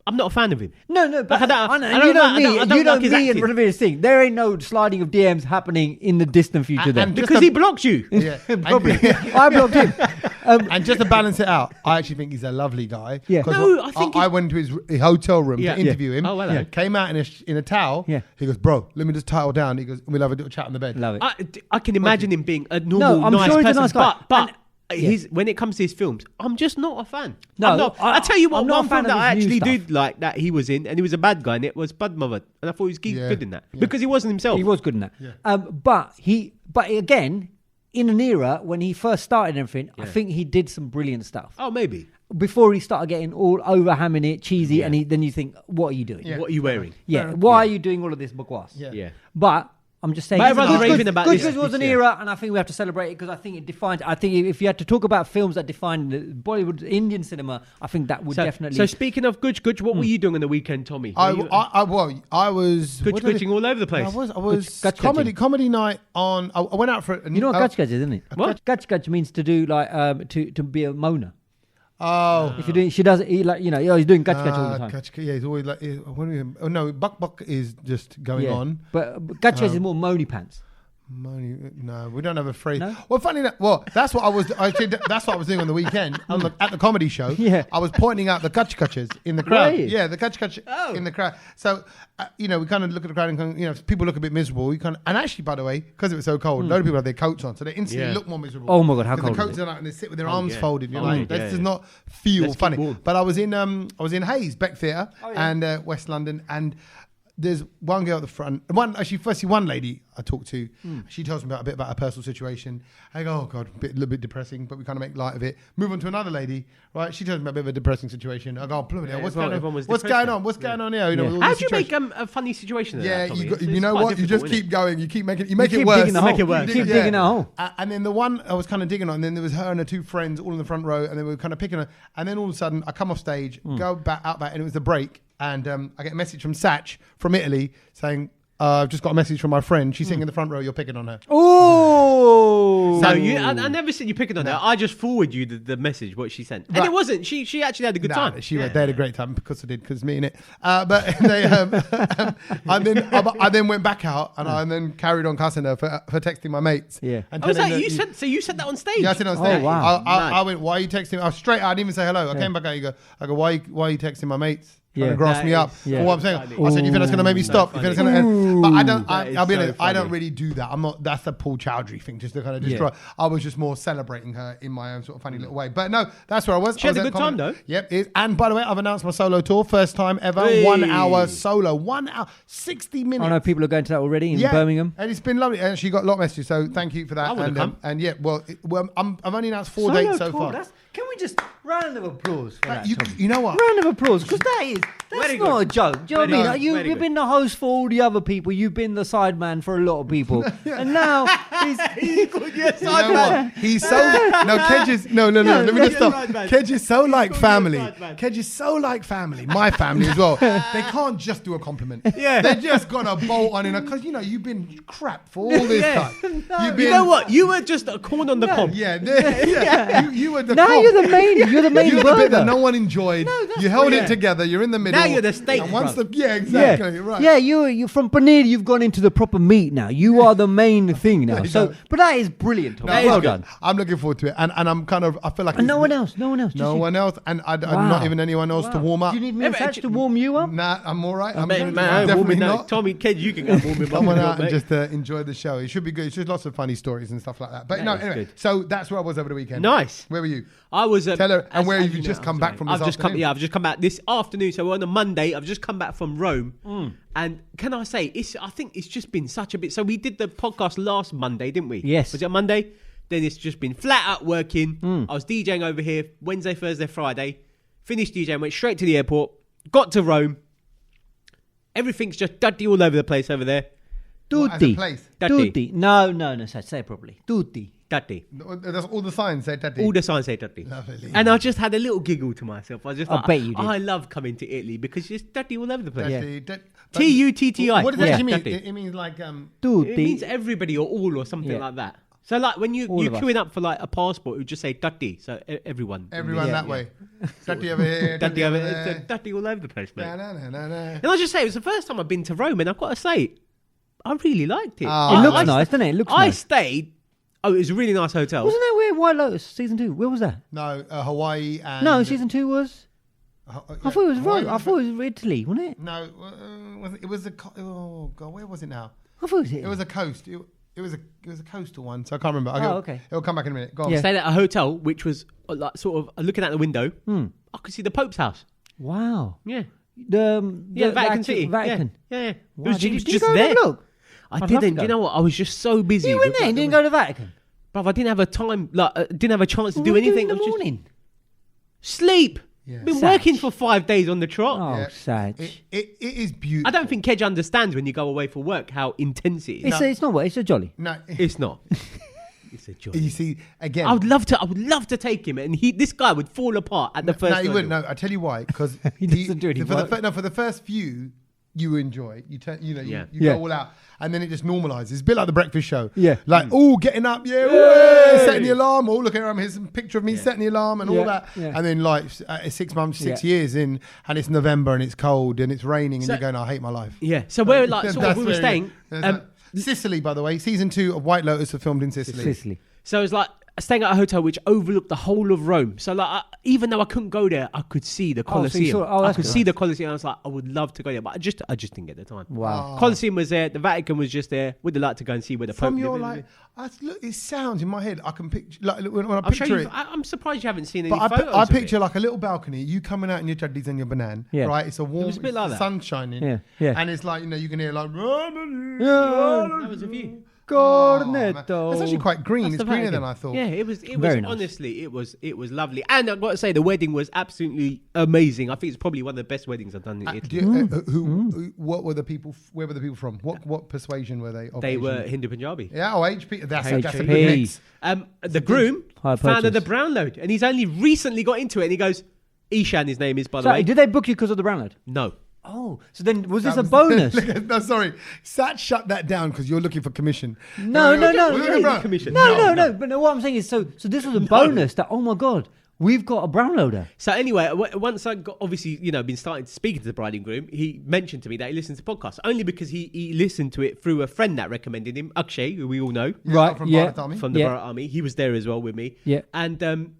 I'm not a fan of him. No, but Like, I don't know, like- you I know don't- me, I don't you know like his me and acting. Ranveer Singh. There ain't no sliding of DMs happening in the distant future. And- There, and just Because a- he blocked you. Yeah. probably. I blocked him. And just to balance it out, I actually think he's a lovely guy. Yeah. 'Cause No, what- I think I went to his hotel room Yeah. to interview him. Oh, hello. Yeah. Came out in a towel. Yeah. He goes, bro, let me just towel down. He goes, we'll have a little chat on the bed. Love it. I can imagine him being a normal, I'm nice sure he's a person, nice guy. but And- his when it comes to his films, I'm just not a fan. No, I'm not, I tell you what, I'm not one a fan film that of I his new actually stuff. did like that he was in, and he was a bad guy in it, was Padmavat, and I thought he was Yeah. good in that Yeah. because he wasn't himself. He was good in that. Yeah. But again, in an era when he first started and everything, I think he did some brilliant stuff. Oh, maybe. Before he started getting all over hamming it, cheesy, Yeah. and then you think, what are you doing? Yeah. What are you wearing? Yeah, why are you doing all of this bakwas? Yeah. Yeah. But I'm just saying, But everyone's raving about Good this was an year. era, and I think we have to celebrate it because I think it defines. I think if you had to talk about films that define the Bollywood Indian cinema, I think that would definitely. So speaking of Guj, what were you doing on the weekend, Tommy? I Were you- was Guj what did Gujing all over the place. I was Guj comedy night on. I went out for. you know what Gach Gach is, isn't it? What? Gach Gach means to do like to be a moaner. Oh. If you're doing, she does it like he's doing Gach Gach all the time. Yeah, he's always like. Oh no, Buck is just going on. But Gach Gach is more moany pants. No, we don't have a phrase. No? Well, funny enough, that's what I was. That's what I was doing on the weekend at the comedy show. Yeah. I was pointing out the kutch in the crowd. Right. Yeah, the kutch in the crowd. So, we kind of look at the crowd and kind of, if people look a bit miserable, and actually, by the way, because it was so cold, a lot of people have their coats on, so they instantly look more miserable. Oh my God, how 'Cause cold the is coats it? are out and they sit with their arms folded. You're like, yeah, this does not feel Let's keep funny. warm. But I was in Hayes Beck Theatre and West London, and there's one girl at the front. One lady I talked to. She tells me a bit about her personal situation. I go, oh God, a little bit depressing, but we kind of make light of it. Move on to another lady, right? She tells me about a bit of a depressing situation. I go, bloody hell, what's going on? What's going on? What's going on here? With all How this do you make situation. a funny situation? Yeah, Tommy? you know quite what? You just difficult, keep going. You keep making. You You make it keep worse. digging a hole. Make it worse. You keep digging a hole. And then the one I was kind of digging on, and then there was her and her two friends all in the front row, and they were kind of picking her. And then all of a sudden, I come off stage, go out back, and it was the break. And I get a message from Satch from Italy saying, I've just got a message from my friend. She's sitting in the front row. You're picking on her. Oh, So I never said you picking on her. I just forward you the message what she sent, and Right. it wasn't. She actually had a good time. They had a great time because I did, because me in it. But they, I then went back out and I then carried on cussing her for texting my mates. Yeah. And Oh, was telling that her- you said? So you said that on stage? Yeah, I said on stage. Oh, wow. I went, why are you texting me? I was straight out. I didn't even say hello. I came back out. I go, why are you texting my mates? Trying to grass That me up is for what I'm saying. funny. I said, you think that's going to make me stop? You think that's gonna, but I'll be honest, I don't funny. really do that. I'm not, that's the Paul Chowdhury thing, just to kind of destroy. I was just more celebrating her in my own sort of funny little way. But no, that's where I was. She I had was a at good time, though. Yep. And by the way, I've announced my solo tour. First time ever. Hey. 1 hour solo. 1 hour, 60 minutes. I know people are going to that already in Birmingham. And it's been lovely. And she got a lot of messages, so thank you for that. I would've come. And yeah, I've only announced 4 dates so far. Can we just round of applause for that? Tommy? You know what? Round of applause, because that's Very not good. a joke. Do you know what I mean? Very Like, good. you've Very been the host for all the other people. You've been the sideman for a lot of people, and now he's You know what? He's so Kedge is no. Let me just stop. sideman. Kedge is so like called you a family. sideman. Kedge is so like family. My family as well. They can't just do a compliment. Yeah. They're just gonna bolt on in because you've been crap for all this Yeah. time. You've You know what? You were just a corn on the cob. Yeah. You were the. now comp. you're the main. You're the main You're the bit that burger. no one enjoyed. that's You held it brilliant. together. You're in the middle. Now you're the steak, And once bruv. exactly. Right. Yeah, you're from paneer. You've gone into the proper meat now. You are the main thing now. you So, go. but that is brilliant. Tommy. No, is well good. done. I'm looking forward to it, and I'm kind of. I feel like And it's- no one else. No one else. just No you. one else, and Wow. not even anyone else to warm up. Do you need me and Yeah, but Satch to warm you up? Nah, I'm all right. I'm Man, definitely warming not. up. Tommy, Kedge, you can go warming Come on out mate. and just enjoy the show. It should be good. It's just lots of funny stories and stuff like that. But That no, is anyway. good. So that's where I was over the weekend. Nice. Where were you? I was. Tell her, and as- where as have you know, just I come was back like- from this I've just come. afternoon? Yeah, I've just come back this afternoon. So on a Monday, I've just come back from Rome, and can I say, I think it's just been such a bit. So we did the podcast last Monday, didn't we? Yes. Was it Monday? Then it's just been flat out working. I was DJing over here Wednesday, Thursday, Friday. Finished DJing, went straight to the airport. Got to Rome. Everything's just dirty all over the place over there. What, as a Tutti. place? Dirty. Tutti. No, Satch, say it properly. Tutti. Dirty. That's all the signs say Teddy. All the signs say dirty. Lovely. And I just had a little giggle to myself. I was just I like, bet you did. I love coming to Italy because it's dirty all over the place. Dirty, but- Tutti. What does that Yeah. actually mean? Dirty. It means like Tutti. It means everybody or all or something Yeah. like that. So like when you're All of us. queuing up for like a passport, it would just say dirty. So everyone. everyone Yeah, that way. Dirty over here. Dirty, over it's there. dirty all over the place, mate. Na, na, na, na, na. And I just say it was the first time I've been to Rome, and I've got to say, I really liked it. Oh, It looks I- nice, doesn't it? It looks I nice. stayed. Oh, it was a really nice hotel. Wasn't that where White Lotus season 2? Where was that? No, Hawaii and No, season 2 was. I thought it was Hawaii right. I thought it was Italy, wasn't it? No, it was a. Oh God, where was it now? I thought it was Italy. It was a coast. It was a coastal one, so I can't remember. Oh, okay. It'll come back in a minute. Go on. Yeah. Stayed at a hotel which was like sort of looking out the window. I could see the Pope's house. Wow. Yeah. The Vatican City. Vatican. Yeah. Wow. It was Did you just go and there. have a look? I I'd love didn't. to Do you go. know what? I was just so busy. You went with, there like, and didn't go to Vatican? Bruv, I didn't have a time. Like, didn't have a chance to What do were you anything. doing in I the was just morning? sleep. Yeah. Been Satch. working for 5 days on the trot. Oh, Yeah. Satch. It is beautiful. I don't think Kedge understands when you go away for work how intense it is. It's not what? It's a jolly. No, It's not. It's a joy. you see again. I would love to take him, and this guy would fall apart at the first. No, you wouldn't. nodule. No, I tell you why. Because He doesn't do any for work. for the first few, you enjoy. You Yeah. you Yeah. go all out, and then it just normalizes. It's a bit like the breakfast show. Yeah. Like getting up, setting the alarm. Oh, look at here's a picture of me setting the alarm and all Yeah, that. yeah. And then like 6 months, 6 Yeah. years in, and it's November and it's cold and it's raining, and So- you're going, I hate my life. Yeah. So where like sort of That's we were where- staying. that's Sicily, by the way. Season 2 of White Lotus was filmed in Sicily. Sicily. So it's like staying at a hotel which overlooked the whole of Rome. So like, even though I couldn't go there, I could see the Colosseum. I could see the Colosseum. I was like, I would love to go there, but I just didn't get the time. Wow. Colosseum was there. The Vatican was just there. Would have liked to go and see where the Pope From your lived. look, it sounds in my head. I can picture when I I'll show picture you. it. I'm surprised you haven't seen any But photos. I picture like a little balcony, you coming out in your chuddies and your banana, Yeah. right? It's a warm, was a bit like that. sun shining, Yeah. and it's like you can hear like. That was a view. Cornetto. It's actually quite green. That's It's the greener Vatican. than I thought. Yeah, it was Very nice. honestly, it was lovely. And I've got to say, the wedding was absolutely amazing. I think it's probably one of the best weddings I've done in Italy. What were the people? Where were the people from? What persuasion were they? Of They Asian? were Hindu Punjabi. Yeah, HP. That's a good HP. mix. The groom, High fan of the purchase. Brownload, and he's only recently got into it. And he goes, Ishan, his name is, by the So, way. did they book you because of the Brownload? No. Oh, so then was this That a was- bonus? No, sorry. Sat shut that down because you're looking for commission. No. We're looking for- Commission. No. But no, what I'm saying is, so this was a bonus that, oh my God, we've got a Brownloader. So anyway, once I got obviously been starting to speak to the bride and groom, he mentioned to me that he listens to podcasts only because he listened to it through a friend that recommended him, Akshay, who we all know Right, From yeah. Bharat Army. from the Yeah. Bharat Army. He was there as well with me. Yeah. And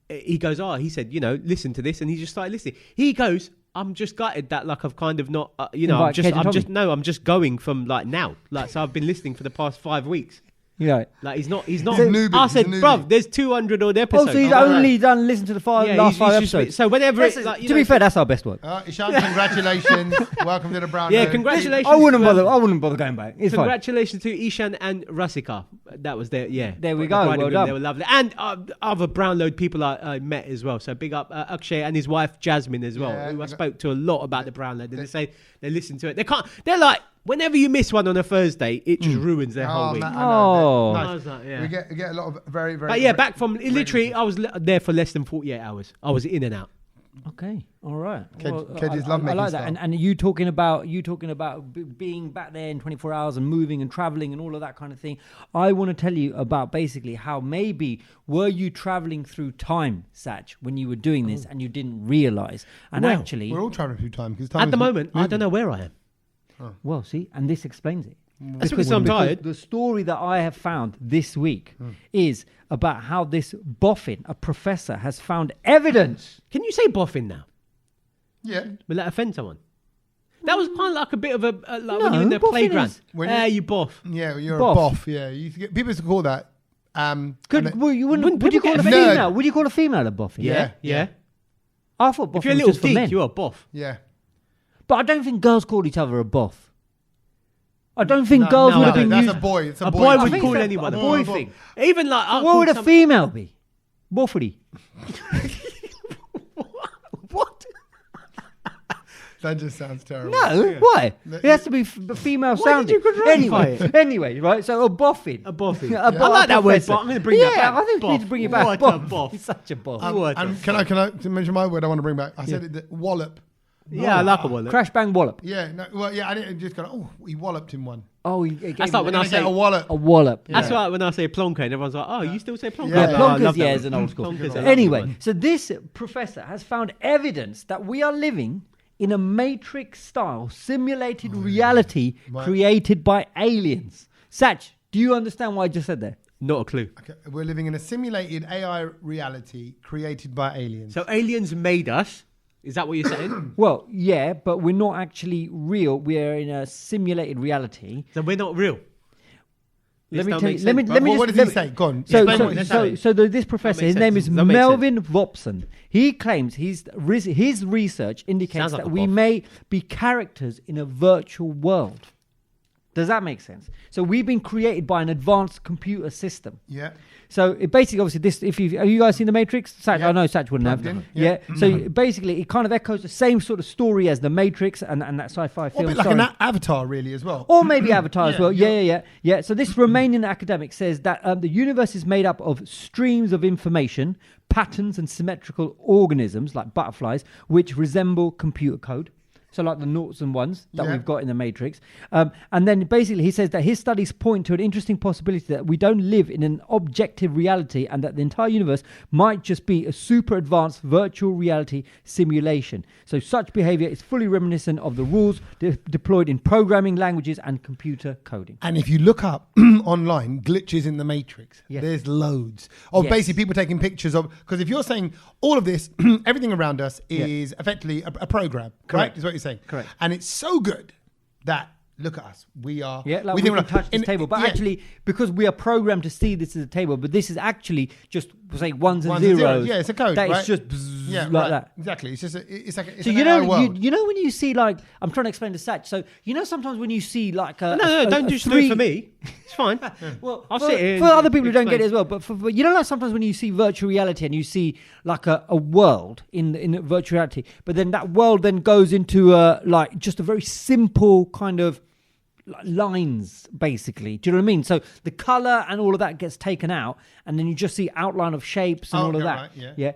he goes, he said, listen to this, and he just started listening. He goes, I'm just gutted that like I've kind of not, Invite Kej and Tommy. I'm just going from like now, like so I've been listening for the past 5 weeks. Yeah. Like he's not. He's a newbie, I he's said, a newbie. bruv, there's 200 odd Oh, episodes. so he's I'm like, only done listen to the last five he's just- episodes. so whenever it's like, to be fair, that's our best work. Ishan, congratulations. Welcome to the Brown. Yeah, Note. congratulations. I wouldn't to, bother going back. It's fine. Congratulations to Ishan and Rasika. That was their, There we the go, bride and well groom, done. They were lovely. And other Brownload people I met as well. So big up Akshay and his wife Jasmine as well, Yeah, who I spoke to a lot about the Brownload. And they say they listen to it. They're like, whenever you miss one on a Thursday, it just ruins their whole week. man, Oh. I know. I was like, yeah. We get a lot of very, very. But yeah, back from literally, I was there for less than 48 hours. I was in and out. Okay, all right. Kedge's love I making like that. stuff. And you talking about being back there in 24 hours and moving and traveling and all of that kind of thing. I want to tell you about basically how maybe were you traveling through time, Satch, when you were doing this and you didn't realize. And Well, actually, we're all traveling through time because At the moment, I don't know where I am. well, see, and this explains it. That's because I'm tired. The story that I have found this week is about how this boffin, a professor, has found evidence. Can you say boffin now? Yeah. Will that offend someone? That was kind of like a bit of a like when No, you're in the boffin playground. is- When You boff. Yeah, you're Boff. a boff. Yeah, you used to people used to call that. and then- Would you Wouldn't call a people get female? nerd? Would you call a female a boffin? Yeah. Yeah. I thought boffin If you're a was little just for geek, men. you're a boff. yeah. But I don't think girls called each other a boff. I don't think No, girls no, would have no, been that's used. a boy. It's a, A boy. boy thing. would think call so. anyone a A boy boy. thing. Even like I'll What call would a some- female be? Boffity. What? That just sounds terrible. No, why? It has to be female Why sounding. did you clarify Anyway, right? So a boffin. A boffin. A I like that word, professor. but I'm going to bring yeah, that back. I think we need to Boff. bring it back. What a Boff. boff. He's such a boff. What a And can I to mention my word I want to bring back? I said it, the wallop. Yeah, I like a wallet. Crash bang wallop. Yeah, no, well, yeah, I didn't just go. Oh, he walloped him one. Oh, he gave That's him like when I Did I get say a wallet. a wallop. That's why when I say plonker, and everyone's like, "Oh, you still say plonker?" Yeah, Yeah, No, I plonkers, love that yeah, one. is an old school. Plonker's a lovely Anyway, one. so this professor has found evidence that we are living in a matrix-style simulated reality Right. created by aliens. Satch, do you understand what I just said there? Not a clue. Okay, we're living in a simulated AI reality created by aliens. So aliens made us. Is that what you're saying? Well, yeah, but we're not actually real. We're in a simulated reality. So we're not real. Let This me don't tell you. make Let me. sense. Let me What just. does he let me- say? Go on. So, Explain so, what he so, said. so this professor, his makes name sense. is That makes Melvin Vopson. He claims his research indicates Sounds like that a we boff. may be characters in a virtual world. Does that make sense? So we've been created by an advanced computer system. Yeah. So it basically, obviously, this. If you have you guys seen the Matrix? Satch, Yeah. I know Satch wouldn't have. Plugged in, Yeah. yeah. So basically, it kind of echoes the same sort of story as the Matrix and that sci-fi Or a film. bit like starring- an avatar, really, as well. or maybe Avatar as Yeah, well. yeah. Yeah. So this Romanian academic says that the universe is made up of streams of information, patterns and symmetrical organisms like butterflies, which resemble computer code. So like the noughts and ones that Yeah. we've got in the Matrix. And then basically he says that his studies point to an interesting possibility that we don't live in an objective reality and that the entire universe might just be a super advanced virtual reality simulation. So such behavior is fully reminiscent of the rules deployed in programming languages and computer coding. And if you look up online glitches in the Matrix, Yes. there's loads of Yes. basically people taking pictures of, because if you're saying all of this, everything around us is effectively a program, Correct. right? Is what you're saying. Correct. And it's so good that look at us. We are. Yeah, like we think can we're touch this table, but yeah. actually, because we are programmed to see this as a table, but this is actually just say ones and Ones and zeros. zeros. Yeah, it's a code, That right? is just bzzz, Yeah, like right. that. Exactly. It's just it's like it's So an you AI know, world. you know when you see like I'm trying to explain to Satch. So you know sometimes when you see like a No, don't just do it for me. It's fine. Well, I'll for, sit here for and other people who don't get explain. it as well, but for you know, like sometimes when you see virtual reality and you see like a world in virtual reality, but then that world then goes into like just a very simple kind of like lines, basically. Do you know what I mean? So the color and all of that gets taken out, and then you just see outline of shapes and all of Okay, that. right, yeah.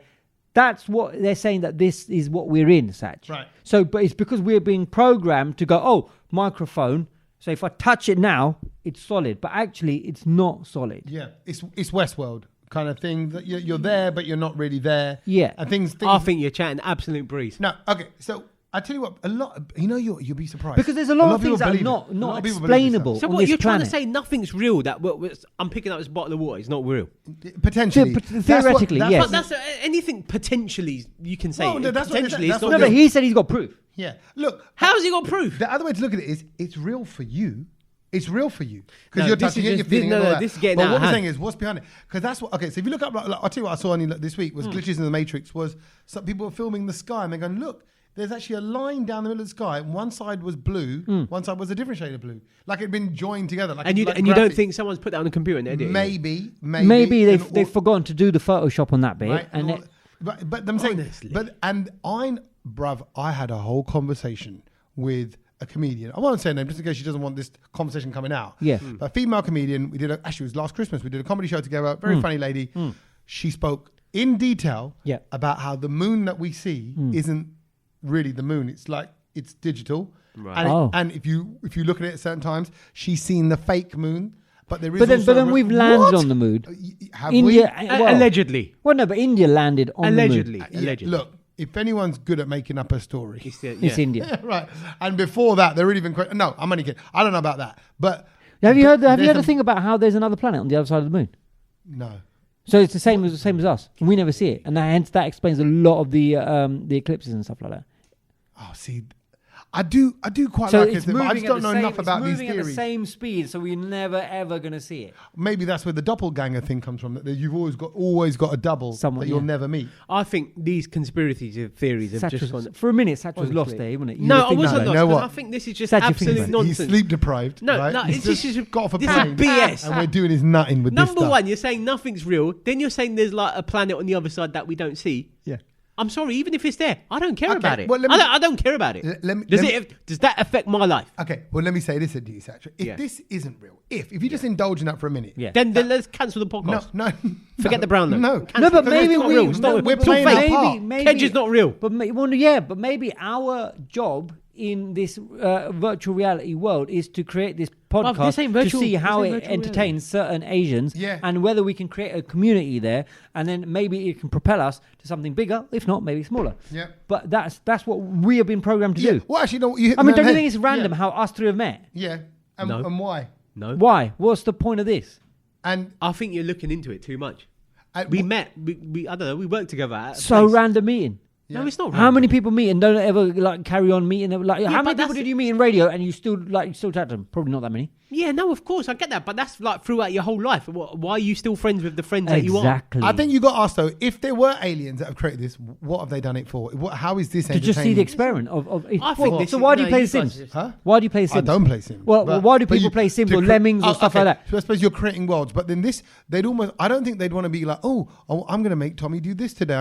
That's what they're saying, that this is what we're in, Satch. Right. So, but it's because we're being programmed to go, oh, microphone. So if I touch it now, it's solid, but actually it's not solid. Yeah, it's Westworld kind of thing that you're there, but you're not really there. Yeah. And things. I think you're chatting absolute breeze. No, okay. So I tell you what, a lot. You know, you'll be surprised Because there's a lot of people things that are believe it. A not lot of people believe this explainable. So on what this you're trying to planet. say? Nothing's real. That what I'm picking up this bottle of water is not real. stuff. Potentially, Theoretically, yes. But that's anything potentially you can say. No, no, that's what- potentially, that's it's what not No, real. but he said he's got proof. Yeah. Look, How's he got proof? the other way to look at it is it's real for you. It's real for you because No, you're this touching is it, just- you're feeling no, it. and all no, that. this is getting but out what of we're hand. saying is what's behind it, because that's what. Okay, so if you look up, like, I'll tell you what I saw on this week was glitches in the Matrix. Was some people were filming the sky and they're going, look, there's actually a line down the middle of the sky. And one side was blue, one side was a different shade of blue, like it'd been joined together. Like And you like and you don't graphics. think someone's put that on a computer and edited it? Maybe They've forgotten to do the Photoshop on that bit, right? and all- but I'm saying, Honestly. I had a whole conversation with a comedian. I won't say her name just in case she doesn't want this conversation coming out. Yeah. A female comedian. Actually, it was last Christmas. We did a comedy show together. Very funny lady. She spoke in detail Yeah. about how the moon that we see isn't really the moon. It's like it's digital. Right. And, Oh. and if you look at it at certain times, she's seen the fake moon. But there is. But then also we've landed What? on the moon. Have India, we? well, Allegedly. Well, no, but India landed on Allegedly. the moon. Yeah, Allegedly. look, if anyone's good at making up a story, It's India. right. And before that, they're even no. I'm only kidding. I don't know about that. But Have you heard? Have you there's heard the thing about how there's another planet on the other side of the moon? No. So it's the same as us. We never see it, and hence that explains a lot of the eclipses and stuff like that. Oh, see, I do quite So like it's it, but moving I just don't know enough about these moving at the theories. same speed, so we're never ever going to see it. Maybe that's where the doppelganger thing comes from. That you've always got a double Someone, that you'll yeah. never meet. I think these conspiracy theories have just gone. For a minute, Satch was Honestly. lost there, wasn't it? You No, were I thinking- wasn't No, lost. you know 'cause what? I think this is just Sad you think absolute about He's nonsense. sleep deprived. No, right? no, He's it's just just- got off a this is plane, BS. and we're doing his nutting with this Number stuff. one, you're saying nothing's real. Then you're saying there's like a planet on the other side that we don't see. Yeah. I'm sorry, even if it's there, I don't care Okay, about it. well, let me- I don't care about it. Does that affect my life? Okay, well, let me say this to you, Satch. If Yeah. this isn't real, if you just indulge in that for a minute, Yeah. Then let's cancel the no, podcast. no, Forget the Brownload. No, Cancel No, it. but Because maybe it's not we, real. It's not- we're it's all playing fake. our part. Kedge is not real. But but maybe our job in this virtual reality world is to create this podcast this ain't virtual- to see how this ain't it virtual entertains certain Asians, Yeah. and whether we can create a community there, and then maybe it can propel us to something bigger. If not, maybe smaller. Yeah. But that's what we have been programmed to Yeah. do. Well, actually, no. You hit I the mean, nail don't you on the think it's head. random how us three have met? Yeah. And, No. and why? No. Why? What's the point of this? And I think you're looking into it too much. I- We met. We I don't know. We worked together. At a So place. random meeting. Yeah. No, it's not. How many people meet and don't ever like carry on meeting? Like, how but many people that's- did you meet in radio and you still chat to them? Probably not that many. Yeah, no, of course I get that, but that's like throughout your whole life. Why are you still friends with the friends that you are? Exactly. I think you got asked though, if there were aliens that have created this, what have they done it for? How is this to just see the entertaining? experiment of I think this so is- why do you no, play you The guys Sims? just- Huh? Why do you play Sims? I don't play Sims. Well, why do but people play Sims to or Lemmings or stuff okay. like that? So I suppose you're creating worlds, but then they'd almost. I don't think they'd want to be like, oh, I'm going to make Tommy do this today.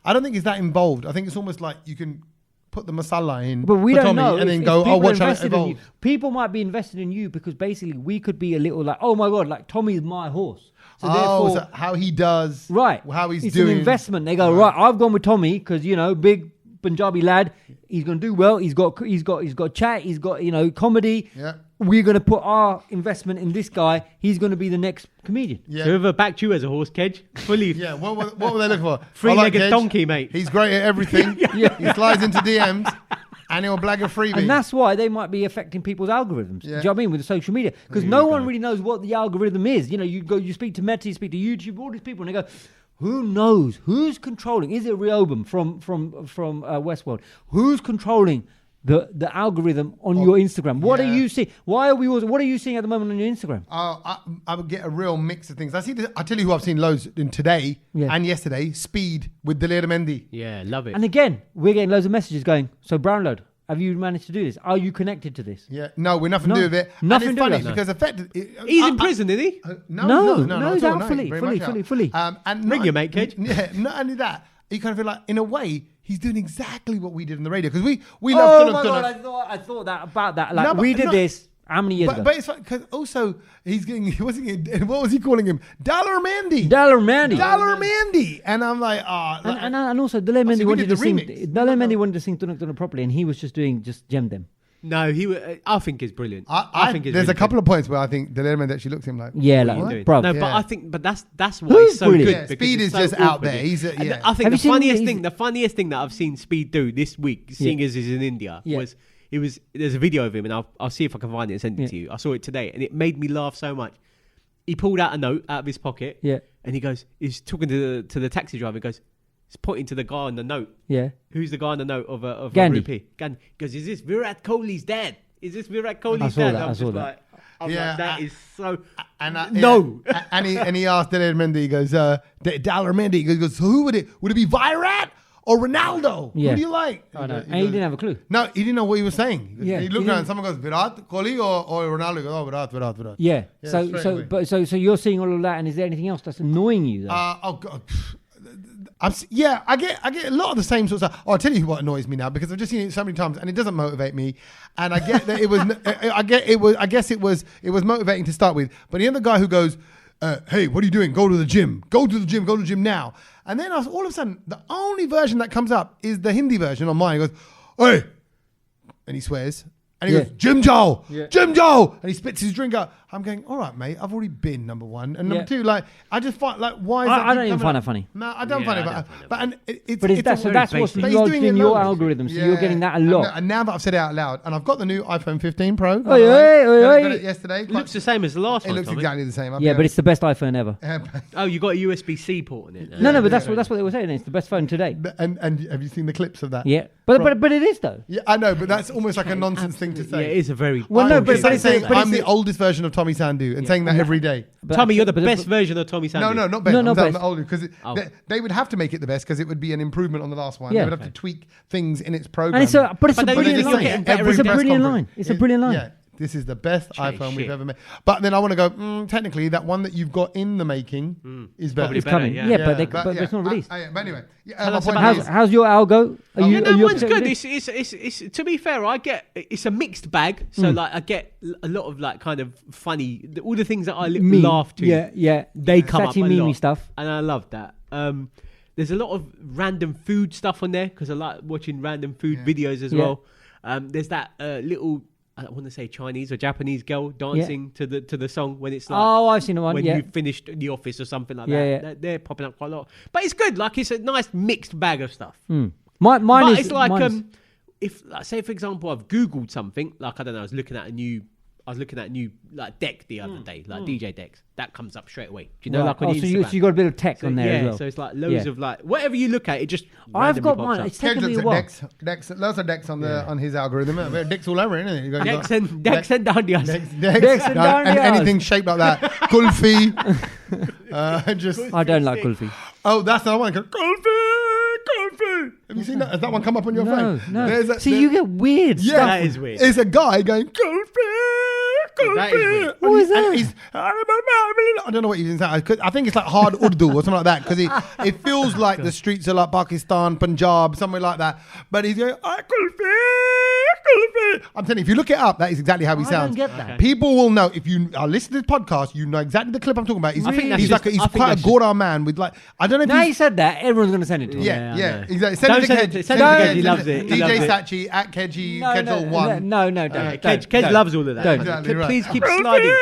I don't think it's that involved. I think it's almost like you can put the masala in, But we for don't Tommy, know. and then if go, people oh, watch are how it invested in you. evolves. People might be invested in you because basically we could be a little like, oh my god, like Tommy's my horse. So Oh, therefore, so how he does, right? How he's it's doing. an investment. They go right. I've gone with Tommy because big Punjabi lad. He's going to do well. He's got chat. He's got comedy. Yeah. We're going to put our investment in this guy. He's going to be the next comedian. Yeah. So whoever backed you as a horse, Kedge, fully Yeah, what were they looking for? three-legged Kedge. donkey, mate. He's great at everything. He slides into DMs and he'll blag a freebie. And that's why they might be affecting people's algorithms. Do you know what I mean? With the social media. Because no one really knows what the algorithm is. You speak to Meta, you speak to YouTube, all these people, and they go, who knows? Who's controlling? Is it Rehoboam from Westworld? Who's controlling the algorithm on your Instagram? What are you seeing? What are you seeing at the moment on your Instagram? I would get a real mix of things. I tell you who I've seen loads in today and yesterday. Speed with Dandiya Mendy. Yeah, love it. And again, we're getting loads of messages going, so Brownload, have you managed to do this? Are you connected to this? Yeah, no, we're nothing to do with it. Nothing and to do it's with funny it. because effectively... He's in prison, isn't he? No, he's out very much out. fully. And Ring your mate, Kedge. Yeah, not only that, you kind of feel like, in a way, he's doing exactly what we did on the radio. Because we love... Oh my God, I thought that about that. Like, No, but we did no- this how many years ago? But it's like, because also, he's getting... What was he calling him? Dollar Mandy. Dollar Mandy. Dollar Mandy. And I'm like, And also, Dandiya Mendy we wanted did to the sing. remix. Dandiya Mendy wanted to sing Dunuk properly, and he was just gem them. No, I think he's brilliant. I think he's there's really a couple of points where I think Dandiya Mendy actually looks at him like... Yeah, good. like, bro. No, Yeah. but I think, that's why Who's he's so brilliant? good. Yeah, because Speed it's is so just out awkward. there. He's And yeah. I think Have you seen the funniest thing that I've seen Speed do this week, seeing as he's in India, was there's a video of him, and I'll see if I can find it and send it to you. I saw it today, and it made me laugh so much. He pulled out a note out of his pocket, and he's talking to the taxi driver. He goes, he's pointing to the guy on the note. Yeah. Who's the guy on the note of a Gandhi. rupee? Gandhi. He goes, is this Virat Kohli's dad? Is this Virat Kohli's saw dad? that, I saw that. I'm like, that is so... No. And he asked Dandiya Mendy, he goes, Dollar Mendy, he goes, so who would it be Virat or Ronaldo? Yeah. Who do you like? I know. And he didn't have a clue. No, he didn't know what he was saying. Yeah, He looked around and someone goes, Virat Kohli or Ronaldo? He goes, oh, Virat. Yeah. straight away. So you're seeing all of that, and is there anything else that's annoying you? Though? Oh God. I get a lot of the same sort of stuff. Oh, I'll tell you what annoys me now because I've just seen it so many times and it doesn't motivate me. And I get that it was. I guess it was motivating to start with. But the other guy who goes, "Hey, what are you doing? Go to the gym. Go to the gym now." And then all of a sudden, the only version that comes up is the Hindi version on mine. He goes, "Hey," and he swears. And he goes, Jim Joel, and he spits his drink out. I'm going, all right, mate, I've already been number one. And number two, like, I just find, like, why is that? I don't even find that funny. No, I don't find it. That's what's you're doing in your algorithm, so you're getting that a lot. And now that I've said it out loud, and I've got the new iPhone 15 Pro. Oi, oi, oi. Got it yesterday. It looks the same as the last It one, looks Tommy. exactly the same. Yeah, but it's the best iPhone ever. Oh, you got a USB-C port in it now. No, but that's what they were saying. It's the best phone today. And have you seen the clips of that? Yeah, but it is though. Yeah, I know, but that's almost like a nonsense thing to Yeah, say. it is a very... Well, no, but It's saying but I'm the oldest version of Tommy Sandu and saying that every day. Tommy, you're the best version of Tommy Sandu. No, not best. No, I'm not saying best. the older because they would have to make it the best because it would be an improvement on the last one. Yeah. They would have to tweak things in its program. And it's a But they brilliant just look line. at every It's a press brilliant conference. line. It's a brilliant line. Yeah, this is the best iPhone we've shit. ever made. But then I want to go. Technically, that one that you've got in the making is better. Probably It's better, coming. yeah. Yeah, but it's not released. But anyway, Tell my us point about is, How's your algo? Are you one's upset good. with it? It's to be fair, it's a mixed bag. So like I get a lot of like kind of funny, all the things that I Meme. laugh to. Yeah. They come up Satty a meme lot, stuff. and I love that. There's a lot of random food stuff on there because I like watching random food videos as well. There's that little, I want to say Chinese or Japanese girl dancing to the song when it's like, Oh, I've seen the one. when Yeah. you finished The Office or something like Yeah, that. yeah. They're popping up quite a lot, but it's good. Like it's a nice mixed bag of stuff. Mine But is. it's like mine is- if like, say for example I've googled something like I don't know I was looking at a new like deck the other day like DJ decks that comes up straight away. Do you know Right. like on Oh, Instagram? so you got a bit of tech So, on there yeah, as well. so it's like loads of like whatever you look at it just I've randomly got pops mine. up. It's Ted taken me looks a at while. Dex. Lots of Dex on his algorithm. Dex all over it, isn't it? You got- Dex and dandiyas. Dex and and Dandiya. anything shaped like that. Kulfi. Just I don't like kulfi. that's the one. Kulfi. Have you seen that? Has that one come up on your No, phone? no. See, you get weird Yeah, stuff. That is weird. It's a guy going Kulfi. That is weird. What is And that? he's- I don't know what he's saying. I think it's like hard Urdu or something like that because it feels like the streets are like Pakistan, Punjab, somewhere like that. But he's going, Kulfi. I'm telling you, if you look it up, that is exactly how he I sounds. don't get that. People will know if you are listening to the podcast. You know exactly the clip I'm talking about. He's, I think that's he's just- like he's I think quite a that's Gordon man with like I don't know if Now he's he said that, everyone's going to send it to him. yeah, exactly. Don't Send send it to it to Kedge, he Kedge. loves it, he loves DJ it. Sachi at Kedge No, Kedge one. no, don't. Kedge don't. loves all of that. Don't. Exactly right. Please keep sliding.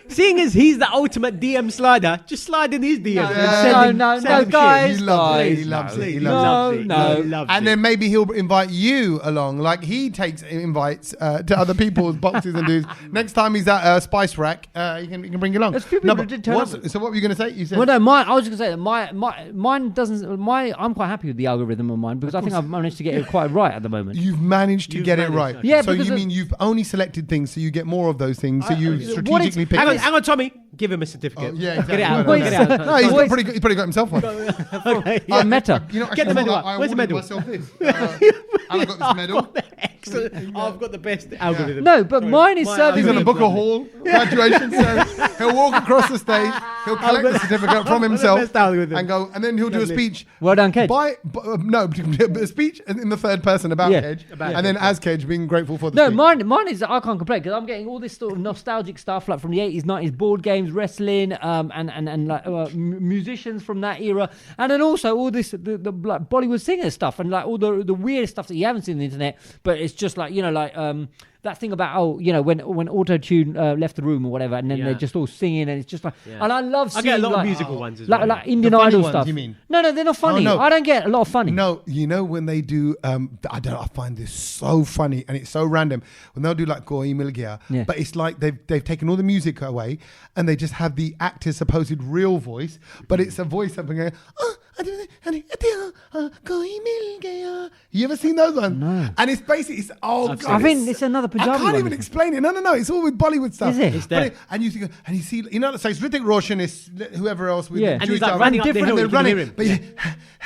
Seeing as he's the ultimate DM slider, just slide in his DM. No, send him guys. He loves it. He guys. loves it. He No, loves it. no. He loves And it. then maybe he'll invite you along, like he takes invites to other people's boxes and dudes. Next time he's at Spice Rack, he can bring you along. There's a few people who did turn up. So what were you going to say? You said Well, no, I was just going to say that mine doesn't. I'm quite happy with the algorithm of mine because I think I've managed to get it quite right at the moment. you've managed to You've get it managed, right. okay. Yeah, So because you of- mean you've only selected things, so you get more of those things. So you what strategically it's- pick. Hang on, Tommy. Give him a certificate. Oh, yeah, Get exactly. it out. Right, Get it right. out. No, he's Boys- he's probably got himself one. Okay, Meta. You know, Get the medal. I Where's the awarded medal? myself this. And I got this medal. Excellent. I've got the best algorithm. No, but mine is serving He's me. on a Booker Hall graduation, so he'll walk across the stage, he'll collect the certificate from himself, best algorithm. and go, and then he'll do a Lovely. speech. Well done, Kedge. No, a speech in the third person about Yeah. Kedge, About and then as Kedge being grateful for the No, speech. mine is I can't complain because I'm getting all this sort of nostalgic stuff like from the 80s, 90s, board games, wrestling, and like musicians from that era, and then also all this the like Bollywood singer stuff and like all the weird stuff that you haven't seen on the internet, but it's just like that thing about when auto tune left the room or whatever, and then Yeah. they're just all singing, and it's just like, Yeah. and I love I seeing get a lot like, of musical ones as like, well. like Indian The funny Idol ones, stuff. you mean? No, they're not funny. no. I don't get a lot of funny. No, you know when they do, I find this so funny and it's so random when they'll do like Koi Mil Gaya, Yeah. but it's like they've taken all the music away and they just have the actor's supposed real voice, but it's a voice up and going, Koi Mil Gaya. You ever seen those ones? No. And it's basically, I've God, seen think it's another Punjabi I can't one, even isn't it? explain it. No, it's all with Bollywood stuff. Is it? It's But there. and you see, so it's Hrithik Roshan, is whoever else with Yeah. the And he's Jewish like guy, running up the different, hill, they're you can hear running,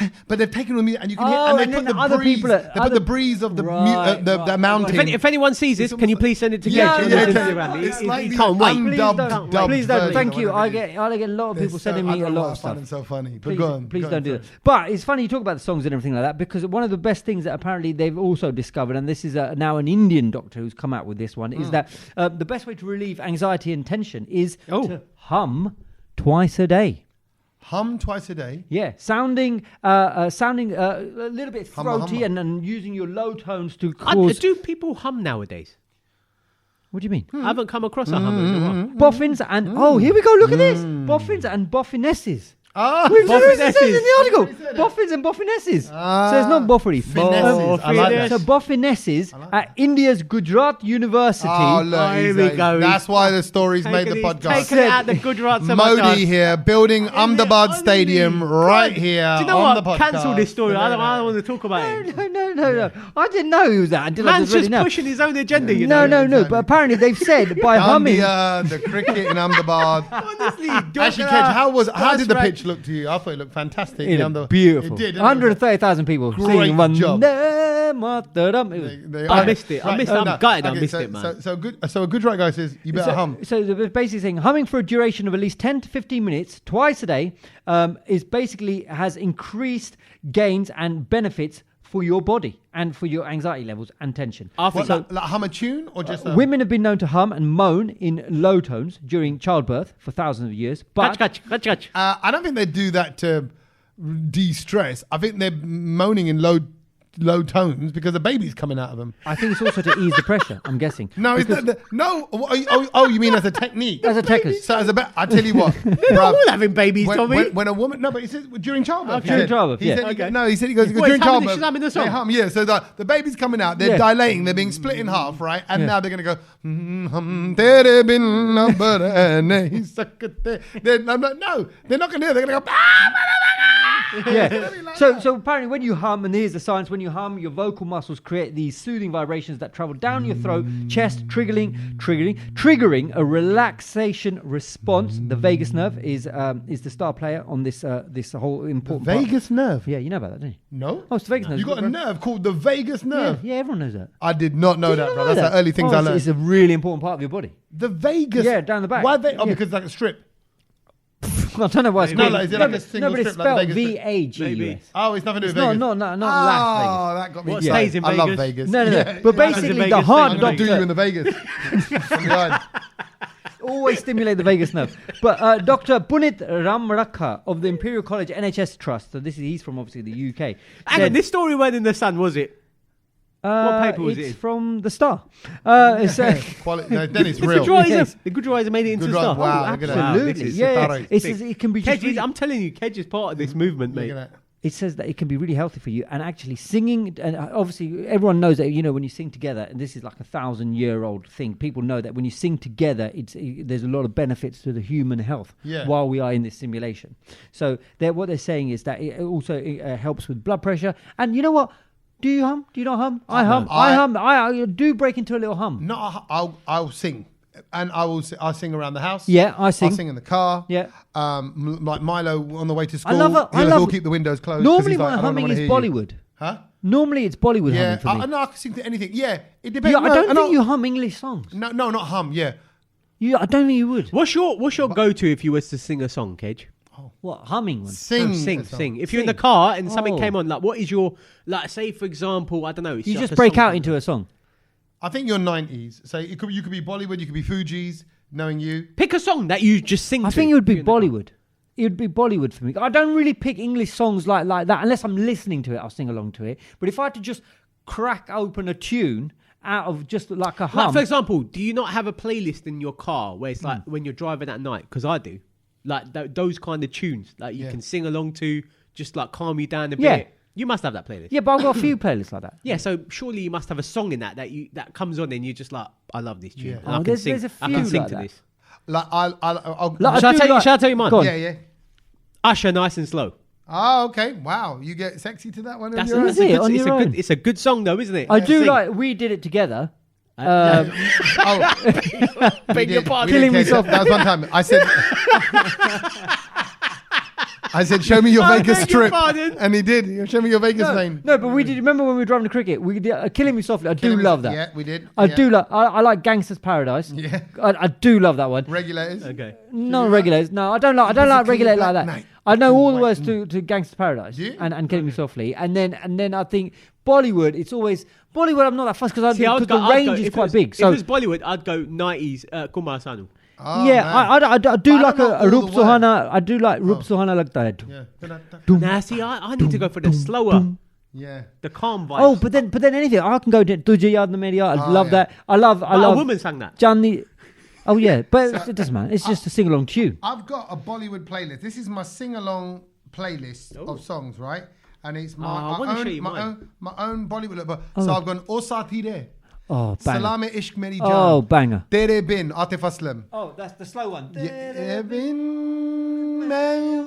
him. but they've taken all the music and you can Oh, hear, and and they put then the other breeze, people are- they put the breeze of the Right, the right. mountain. If anyone sees this, can you please send it to Yeah, Kedge? yeah, He'll yeah. send it around. It's like He the can't wait. Please undubbed don't. dubbed Please don't. version Thank or you. whatever I it is. get a lot of people sending me a lot of I find stuff. it so funny. But Please, go on. please go on, don't do sorry. that. But it's funny you talk about the songs and everything like that because one of the best things that apparently they've also discovered, and this is now an Indian doctor who's come out with this one, is that the best way to relieve anxiety and tension is to hum twice a day. Hum twice a day. Yeah, sounding a little bit Hum, throaty hum. and using your low tones to cause. Do people hum nowadays? What do you mean? I haven't come across a hummer in a while. Boffins and here we go. Look at this. Boffins and boffinesses. Ah, We've just Boffinesses. said in the article, Already said it. boffins and boffinesses. Ah. So it's not boffery. Finesses. I like that. So boffinesses at India's Gujarat University. Oh, look, Oh, here he's we a- go. That's why the stories made the Taking podcast. it out the Gujarat Modi here, building Ahmedabad Stadium right here Do you know on what? the podcast. Cancel this story. I don't want to talk about it. No. I didn't know he was that until I Man's just read just it now. pushing his own agenda, you know. No. exactly. But apparently they've said by humming. Dandiya, the cricket in Ahmedabad. Honestly, Actually, Kedge, how did the pitch look to you? I thought it looked fantastic. It looked beautiful. It did. 130,000 people Great singing one. job. I missed it. I'm gutted I missed it, man. So a Gujarat guy says, you better hum. So they're basically saying humming for a duration of at least 10 to 15 minutes twice a day is basically has increased gains and benefits for your body and for your anxiety levels and tension. What, like hum a tune or just Women have been known to hum and moan in low tones during childbirth for thousands of years, but Catch. I don't think they do that to de-stress. I think they're moaning in low tones because the baby's coming out of them. I think it's also to ease the pressure, I'm guessing. No, it's Because- not. No. Oh, you mean as a technique? As a technique. So as a I tell you what, They're all having babies, Tommy. when a woman, no, but he says during childbirth. Okay. During childbirth, He yeah. said, Okay. No, he said he goes Well, during he's humming- childbirth. she's humming the song. They hum, yeah. So the baby's coming out. They're Yeah. dilating. They're being split in half, right? And Yeah. now they're gonna go. Tere bin number nahi sakte. I'm like, no, they're not gonna do it. They're gonna go. Yeah. So apparently when you hum, and here's the science, when you hum, your vocal muscles create these soothing vibrations that travel down your throat, chest, triggering a relaxation response. The vagus nerve is the star player on this whole important part. Vagus nerve. Yeah, you know about that, don't you? No. Oh, it's the vagus nerve. You got a nerve called the vagus nerve. Yeah, everyone knows that. I did not know Did that, you bro. know That's that? the early things Oh, I it's- learned. It's a really important part of your body. The vagus. Yeah, down the back. Why they? Oh, Yeah. because it's like a strip. I don't know why it's Maybe. called. No, is it like a single but it's strip like spelled the Vegas VAGUS. Maybe. Oh, it's nothing to do It's with Vegas. not Las Vegas. Oh, that got me. What stays in I love Vegas? Vegas. No. Yeah. But What happens in basically, the Vegas heart stays in I'm not do you doctor in the Vegas. From the line. always stimulate the vagus nerve. But Dr. Punit Ramrakha of the Imperial College NHS Trust, so he's from obviously the UK. Hang on, this story went in the Sun, was it? What paper was it's it in? from the Star. No, then it's real. The Gudweiser made it into Good the Star. drive, wow, look at that. Absolutely. This is Yeah, thorough. it can be just Kedge really, I'm telling you, Kedge is part of this movement, Look mate. at that. it says that it can be really healthy for you, and actually singing, and obviously everyone knows that, when you sing together, and this is like 1,000-year-old thing, people know that when you sing together, there's a lot of benefits to the human health while we are in this simulation. So what they're saying is that it also helps with blood pressure. And you know what? Do you hum? Do you not hum? I hum. I hum. I do break into a little hum. No, I'll sing. And I'll sing around the house. Yeah, I sing. I'll sing in the car. Yeah. Like Milo on the way to school. I love it. He'll keep the windows closed. Normally he's like, my I don't humming wanna is hear you. Bollywood. Huh? Normally it's Bollywood Yeah. humming for me. No, I can sing to anything. Yeah. It depends. I don't think you hum English songs. No, not hum. Yeah. I don't think you would. What's your go-to if you was to sing a song, Kedge? What, humming one? Sing. Sing. If you're in the car and something Oh. came on, like, what is your, like, say for example, I don't know. It's You like just a break song out from- into a song. I think you're 90s. So you could be Bollywood. You could be Fugees. Knowing you. Pick a song that you just sing. I to think it would if be you're in the car. Bollywood. It would be Bollywood for me. I don't really pick English songs like that unless I'm listening to it. I'll sing along to it. But if I had to just crack open a tune out of just like a hum, Like, for example, do you not have a playlist in your car where it's like when you're driving at night? Because I do. Like those kind of tunes that you can sing along to, just like calm you down a bit. Yeah. You must have that playlist. yeah, but I've got a few playlists like that. Yeah, so surely you must have a song in that comes on and you're just like, I love this tune. Yeah. And I Oh, can there's sing. a I can few sing like to that. this. Like I'll Like, Shall I do tell you? like- Shall I tell you mine? Go on. yeah. Usher, Nice and Slow. Oh, okay. Wow. You get sexy to that one. That's on your Is own? it? a On good, your own? it's a good song though, isn't it? I do Sing. like. We did it together. Oh, Beg your pardon. Killing me That was one time. I said, show me your I Vegas beg your strip. pardon. And he did. Show me your Vegas lane. No, but we did. Remember when we were driving to cricket? We did Killing Me Softly. I do Killing Me- love that. Yeah, we did. I Yeah. do like. I like Gangster's Paradise. Yeah. I do love that one. Regulators. Okay. No regulators. No, I don't like. I don't like Physically regulate like Black that. Knight. I know all the White words to Gangster's Paradise Do you? and Killing Me Softly, and then I think Bollywood. It's always Bollywood. I'm not that fussed because the range is quite big. So if it was Bollywood, I'd go 90s Kumar Sanu. Oh, yeah, man. I do But I like don't know a all Rup the Suhana. I do like Rup Suhana Lagta Hai. Yeah. Nah, see, I need to go for the slower, Yeah. the calm vibe. Oh, but then anything I can go to Tujhe Yaad Na Meri Yaad. I Oh, love yeah. that. I love a woman sang that. Johnny. Oh yeah, but it doesn't matter. It's just a sing along tune. I've got a Bollywood playlist. This is my sing-along playlist of songs, right? And it's I wanna show you my own Bollywood. So I've gone O Saathi Re, Oh banger. Salame Ishq Meri Jaan, Oh banger. Tere Bin, Atif Aslam. Oh, that's the slow one. Tere Bin Main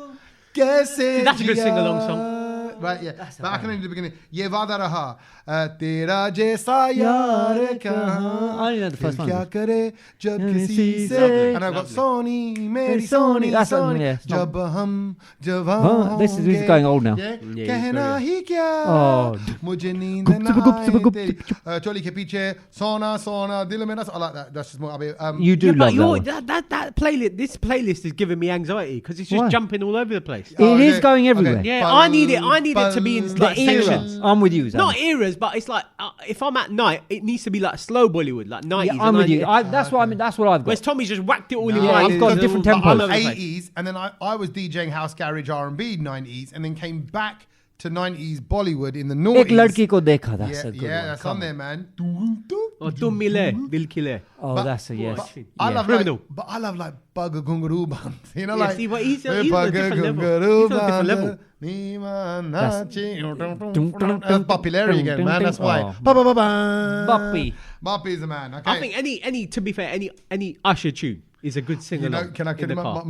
Kaise That's a good jiya. sing-along song. Right, yeah. But I can only do the beginning. Ye Vada Raha, Tera Jaisa Yaar Kahan. I only know the first Dil one. kya kare jab Kisi kisi se. se. And I've got Soni, Meri Soni, That's Soni. yeah, it's not- Jab hum, jab Oh, this is going old now. Yeah. Yeah, Kehna hi kya? Oh. Mujhe neend na aaye teri. Choli ke piche, sona, sona, dil mera. I like that. That's just more. You do Yeah, but love that one. that playlist, this playlist is giving me anxiety because it's just Why? jumping all over the place. It is going everywhere. Yeah, I need it to be in The like era. sections. I'm with you, Zan. Not eras, but it's like if I'm at night, it needs to be like slow Bollywood, like 90s. Yeah, and I'm with 90s. you. That's what I mean. That's what I've Whereas got. Tommy's just whacked it all in No, one. I've got different tempos. all I'm over the place. 80s, and then I was DJing house garage R&B 90s, and then came back to 90s Bollywood in the Ek noughties. ladki ko dekha. That's Yeah, a good yeah, one. that's Come on there, man. Oh, tum mile, dil khile. Oh, But- that's a yes. I Yeah. love Criminal. like, but I love like Bugger Gungaroo Band. You know, Yeah, like see, but he's on a Bugger different level. Gungaroo He's on a different Band, level. That's popularity again, man. That's why. Oh. Ba-ba-ba-ba. Boppy. Boppy's the man. Okay. I think any to be fair, any Usher tune is a good sing you along. know, can I in get the my car.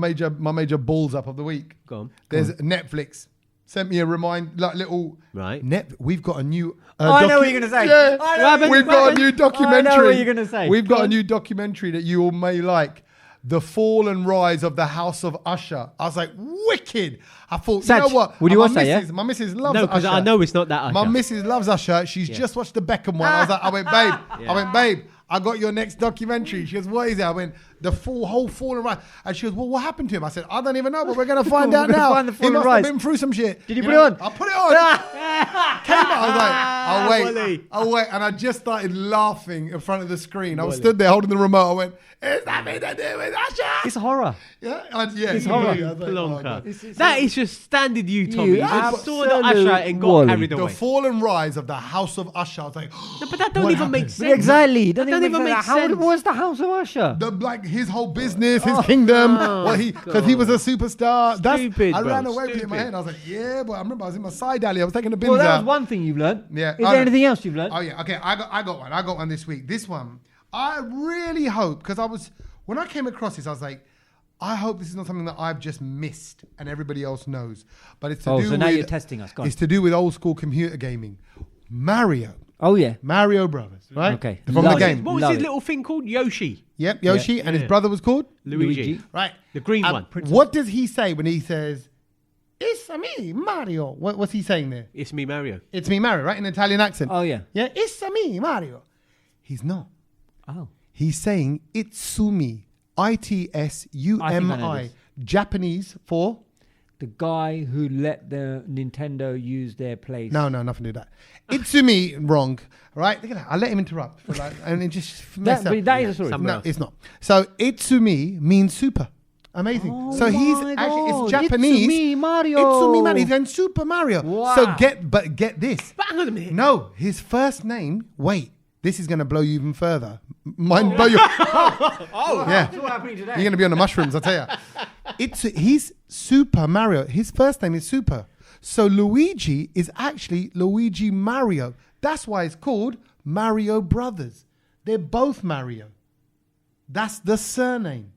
major balls up of the week? Go on. There's Netflix. Sent me a like little Right. We've got a new. I know what you're gonna say. Yeah, I know what we've you're got a gonna new say. documentary. I know what you're gonna say. We've Go got a on. new documentary that you all may like. The Fall and Rise of the House of Usher. I was like, wicked. I thought, Saj, you know what? would you My watch that, yeah? missus- My missus loves No, because Usher. I know it's not that Usher. My missus loves Usher. She's just watched the Beckham one. I was like, I went, babe. Yeah. I went, babe. I got your next documentary. She goes, what is it? I went, the whole fallen rice. And she goes, well, what happened to him? I said, I don't even know, but we're going to find out now. Find the He fallen must rice. have been through some shit. Did you put it on? I put it on. Came out. I was like, I'll wait. And I just started laughing in front of the screen. I was stood there holding the remote. I went, is that me to do with Usher? It's horror. Yeah, It's horror. I was like, oh, God. That is just standard you, Tommy. You saw the absolute Usher and got wally. carried The away. fallen rise of the House of Usher. I was like, No, but that don't what even make happened? sense. Exactly. That don't even make sense. What's the House of Usher? Like his whole business, his kingdom, because he was a superstar. Stupid, I ran bro, away with it in my stupid. head. I was like, yeah, but I remember I was in my side alley. I was taking the bins Well, that out. was one thing you've learned. Yeah. Is there anything else you've learned? Oh yeah. Okay. I got one. I got one this week. This one, I really hope, because when I came across this, I was like, I hope this is not something that I've just missed and everybody else knows. But it's to do so with. now you're testing us. Go on. It's to do with old school computer gaming. Mario Oh, Mario Brothers, right? Okay. From Love the it. game. What was Love his it. little thing called? Yoshi. Yep, Yoshi, and his Yeah. brother was called Luigi. right. The green one. What does he say when he says, "It's me, Mario"? What's he saying there? It's me, Mario. It's me, Mario, right? In an Italian accent. Oh, yeah. Yeah, it's me, Mario. He's not. Oh. He's saying Itsumi, Itsumi, this. Japanese for The guy who let the Nintendo use their place. no, nothing to do with that. Itsumi, wrong. Right? Look at that. I let him interrupt, and it just messed up. But that is a story. Something No, else. it's not. So Itsumi means super. Amazing. Oh so he's my actually God. it's Japanese. Itsumi Mario. Itsumi Mario. He's going Super Mario. Wow. So get this. But hang on a minute. No, his first name. Wait, this is going to blow you even further. Mind blow you. Oh, Yeah. That's what happened today. You're going to be on the mushrooms, I'll tell you. He's Super Mario. His first name is Super. So Luigi is actually Luigi Mario. That's why it's called Mario Brothers. They're both Mario. That's the surname.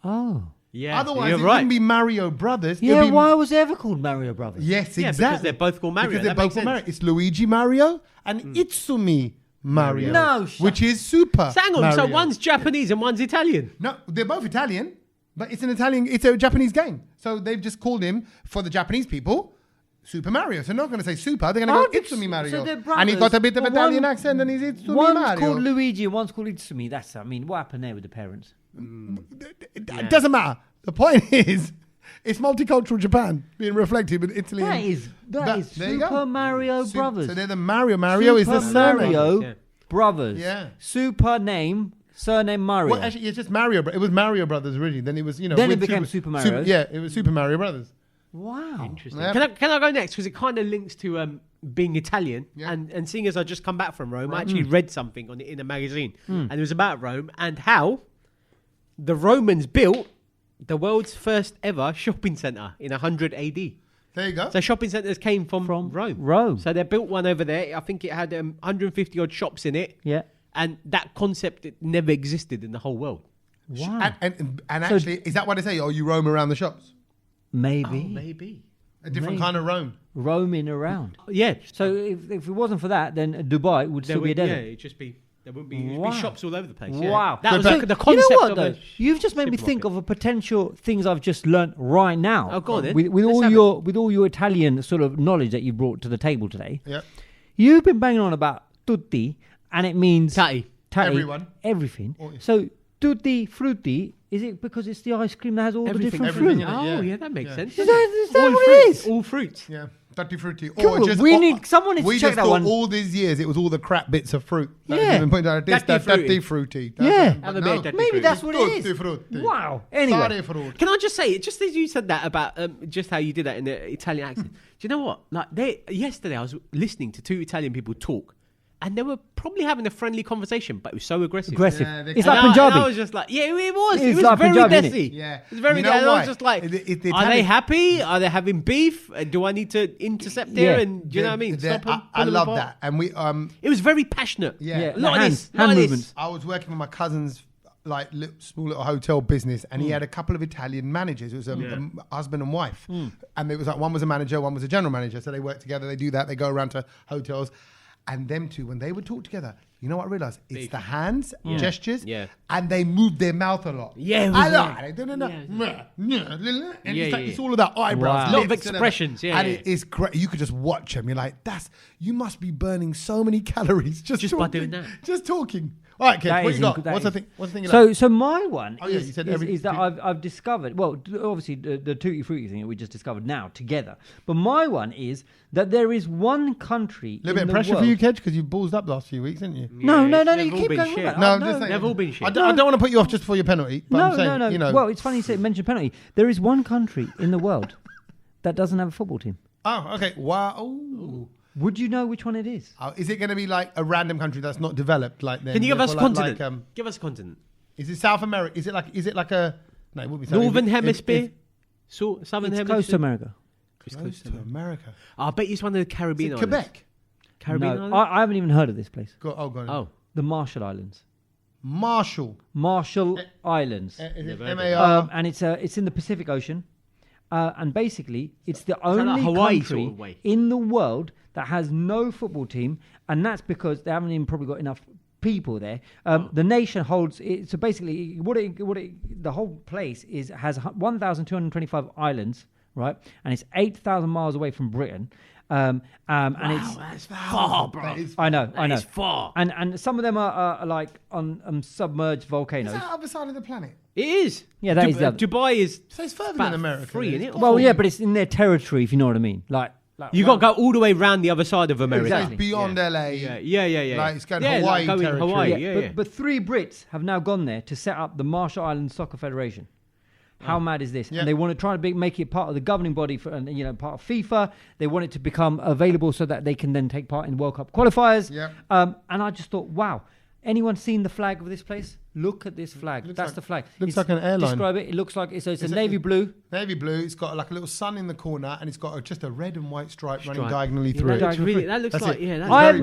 Oh. yeah. Otherwise, you're it right. wouldn't be Mario Brothers. It'd Yeah, be, why was it ever called Mario Brothers? Yes, Yeah, exactly. because they're both called Mario. Because they're That both makes called Mario. sense. It's Luigi Mario and Itsumi Mario. No, which is Super So hang on, so Mario. one's Japanese and one's Italian. No, they're both Italian, but it's a Japanese game. So they've just called him, for the Japanese people, Super Mario. So they're not going to say Super, they're going Oh, to go it's- Itsumi Mario. so they're And he's got a bit of brothers, but Italian one- accent and he's Itsumi One's Mario. called Luigi and one's called Itsumi. What happened there with the parents? It doesn't matter. The point is, it's multicultural Japan being reflected with Italy. That and- is there you go. Super Mario Brothers. So they're the Mario. Mario is the Super surname. Mario Yeah. Brothers. Yeah. Super name, surname Mario. Well, actually, it's just Mario. It was Mario Brothers originally. Then it was, Then it with became Super Mario. yeah, it was Super Mario Brothers. Wow. Interesting. Yeah. Can I go next? Because it kind of links to being Italian. Yeah. And seeing as I just come back from Rome, I actually read something on it in a magazine. And it was about Rome and how the Romans built the world's first ever shopping centre in 100 AD. There you go. So shopping centres came from Rome. Rome. So they built one over there. I think it had 150 odd shops in it. Yeah. And that concept it never existed in the whole world. Wow. And actually, is that what they say? Oh, you roam around the shops? Maybe. Maybe. A different kind of roam. Roaming around. Yeah. So if it wasn't for that, then Dubai would still be a desert. it'd just be there wouldn't be, Wow. shops all over the place. Wow. That was So, the concept you know what, of though? a You've just made me think of a potential things I've just learnt right now. Oh, go on then. With Let's have all your Italian sort of knowledge that you brought to the table today. Yeah. You've been banging on about tutti, and it means Tatti. Everyone. everything. Oh, yeah. So tutti frutti, is it because it's the ice cream that has all the different everything fruit? in it. Oh, Yeah. yeah, that makes Yeah. sense. Is that all what fruit. it is? All fruit. Yeah. Tutti frutti. Cool. Someone needs to we check just that thought one. all these years it was all the crap bits of fruit. That Yeah. has been pointed out. This, Tutti that, frutti. tutti frutti. Yeah. Have a bit of tutti Maybe frutti. that's what it is. Tutti frutti. Wow. Anyway. Tutti frutti. Can I just say, just as you said that about just how you did that in the Italian accent, do you know what? Yesterday I was listening to two Italian people talk, and they were probably having a friendly conversation, but it was so aggressive. Aggressive. Yeah, they It's can- like And Punjabi. I was just like, yeah, it was. It's It was like very Punjabi, innit? desi. Yeah. It was very You know desi. And I why? was just like, The are they Italian- happy? Are they having beef? Do I need to intercept here? Yeah. And do you know what I mean? Stop them, I pull them love apart. that. And we It was very passionate. Yeah. Yeah. A lot of this. Hand lot of this. movements. I was working with my cousin's small little hotel business, and he had a couple of Italian managers. It was a husband and wife, and it was like one was a manager, one was a general manager. So they work together. They do that. They go around to hotels, and them two, when they would talk together, You know what I realised? It's Beef. the hands, gestures, Yeah. and they move their mouth a lot. Yeah, it was and Yeah, it's all of that eyebrows, Wow. Lot of lips, and expressions, yeah, and yeah. it is great. You could just watch them. You're like, you must be burning so many calories just by talking, doing that. Just talking. All right, Kev, That what is you got? inc- that What's the is- thing? What's the thing? You like? So my one Oh, yeah, you said is that I've discovered. Well, obviously the Tutti Frutti thing that we just discovered now together. But my one is that there is one country. A little bit of pressure for you, Kedge, because you've ballsed up the last few weeks, didn't you? No, Yeah, no, they've you all keep been going on shit. about No, that. I'm just saying. They've all been shit. I don't want to put you off just for your penalty, but I'm saying, you know. Well, it's funny you mention penalty. There is one country in the world that doesn't have a football team. Oh, okay. Wow. Ooh. Would you know which one it is? Is it going to be like a random country that's not developed? Like then? Can you give us a Therefore, continent? Give us a continent. Is it South America? Is it like a? No, it would be South Northern if- Hemisphere? Southern It's Hemisphere? close to America. It's Close to America. I bet it's one of the Caribbean Is it islands. Quebec? Caribbean No, islands? I haven't even heard of this place. Go on. Oh. The Marshall Islands. Marshall. Marshall Islands. Is it Never heard of it. MAR? And it's in the Pacific Ocean, and basically it's the that like only Hawaii country sort of way? in the world that has no football team, and that's because they haven't even probably got enough people there. The nation holds it, so basically the whole place has 1,225 islands, right, and it's 8,000 miles away from Britain. And it's That's far, bro. That is- I know. It's far. And some of them are like on submerged Is volcanoes. that the other side of the planet? It is. Yeah, that is the other- Dubai is So it's further about than America. free, then. innit? Well, yeah, but it's in their territory, if you know what I mean. Like You got to go all the way round the other side of America. Exactly. It's beyond Yeah. LA. Yeah. Like it's going Yeah, Hawaii like going territory. Hawaii. Yeah, Yeah. but 3 Brits have now gone there to set up the Marshall Islands Soccer Federation. How mad is this? Yeah. And they want to try to make it part of the governing body for, and part of FIFA. They want it to become available so that they can then take part in World Cup qualifiers. Yeah. And I just thought, wow, anyone seen the flag of this place? Look at this flag. Looks That's like- the flag. looks like an airline. Describe it. It looks like it's a Is it- navy blue. Navy blue. It's got like a little sun in the corner, and it's got just a red and white stripe running Stripe. diagonally Yeah, through. that it. Really, that looks That's like it. that's I have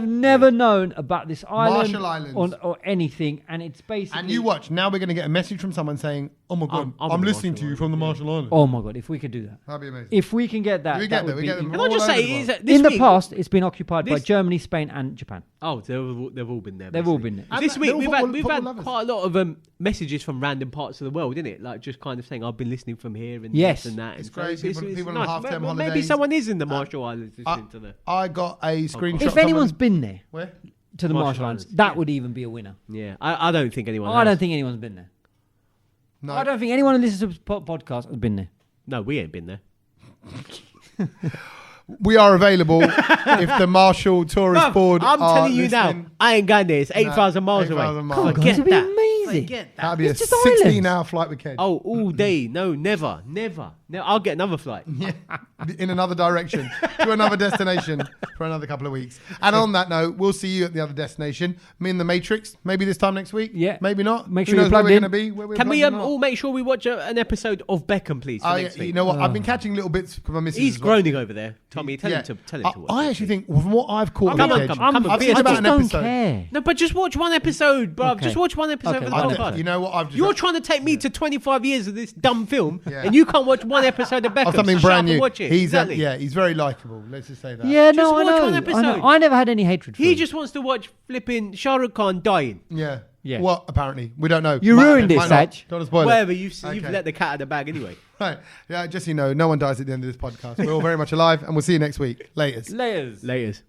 very never known about this island Marshall Islands. or anything, and it's basically. And you watch. Now we're going to get a message from someone saying, "Oh my God, I'm I'm in the listening to Marshall you from the Islands, Marshall Islands." Oh my god! If we could do that, That'd be amazing. if we can get that, We that get them. would We be get them. Can incredible. I just all over say, the is world. that this In the week- past, it's been occupied by this- Germany, Spain, and Japan. Oh, they've all been there. They've all basically. been there. And This they're week all we've football had lovers. quite a lot of messages from random parts of the world, isn't it? Like just kind of saying, I've been listening from here and Yes. this and that. It's and so great. People on nice. half-term Maybe holidays. someone is in the Marshall Islands listening to the. I got a screenshot. If anyone's been there where? to the Marshall Marshall Islands, Islands, that yeah. would even be a winner. Yeah, I don't think anyone. I has. don't think anyone's been there. No. I don't think anyone who listens to this podcast has been there. No, we ain't been there. We are available if the Marshall Tourist Board. I'm are telling you listening. now, I ain't going there. It's 8,000 miles 8,000 away. miles. Forget It'd be that. amazing. Forget that. That'd be It's a just islands. 16-hour flight with Ken. Oh, all day. No, never. No, I'll get another flight. Yeah, in another direction to another destination for another couple of weeks. And on that note, we'll see you at the other destination. Me and the Matrix, maybe this time next week. Yeah. maybe not. Make Who sure you're knows where plugged we're in. going to be? Where we're Can we plugged in or all not. make sure we watch an episode of Beckham, please, for Oh, next yeah, week? you know what? I've been catching little bits from my missus. He's as well. groaning over there. Tommy, tell Yeah. him to watch I it, actually please. think from what I've caught, Come of on, Kedge, come on. I've I seen I about just an don't episode. care. No, but just watch one episode, bruv. Okay. Just watch one episode Okay. of the I podcast. don't- you know what? I've just You're trying to take me to 25 years of this dumb film, Yeah. and you can't watch one episode of Beckham. of something So shut brand up and new. Watch it. He's exactly. yeah, he's very likable. Let's just say that. Yeah, Just no, I watch know. one I episode. know. I never had any hatred for He him. just wants to watch flipping Shah Rukh Khan dying. Yeah. Yeah. What? Apparently, we don't know. You Might ruined happen, it, might not. Saj. Don't want to spoil it. Whatever, you've Okay. let the cat out of the bag anyway. Right. Yeah. Just so you know, no one dies at the end of this podcast. We're all very much alive, and we'll see you next week. Laters. Layers. Laters.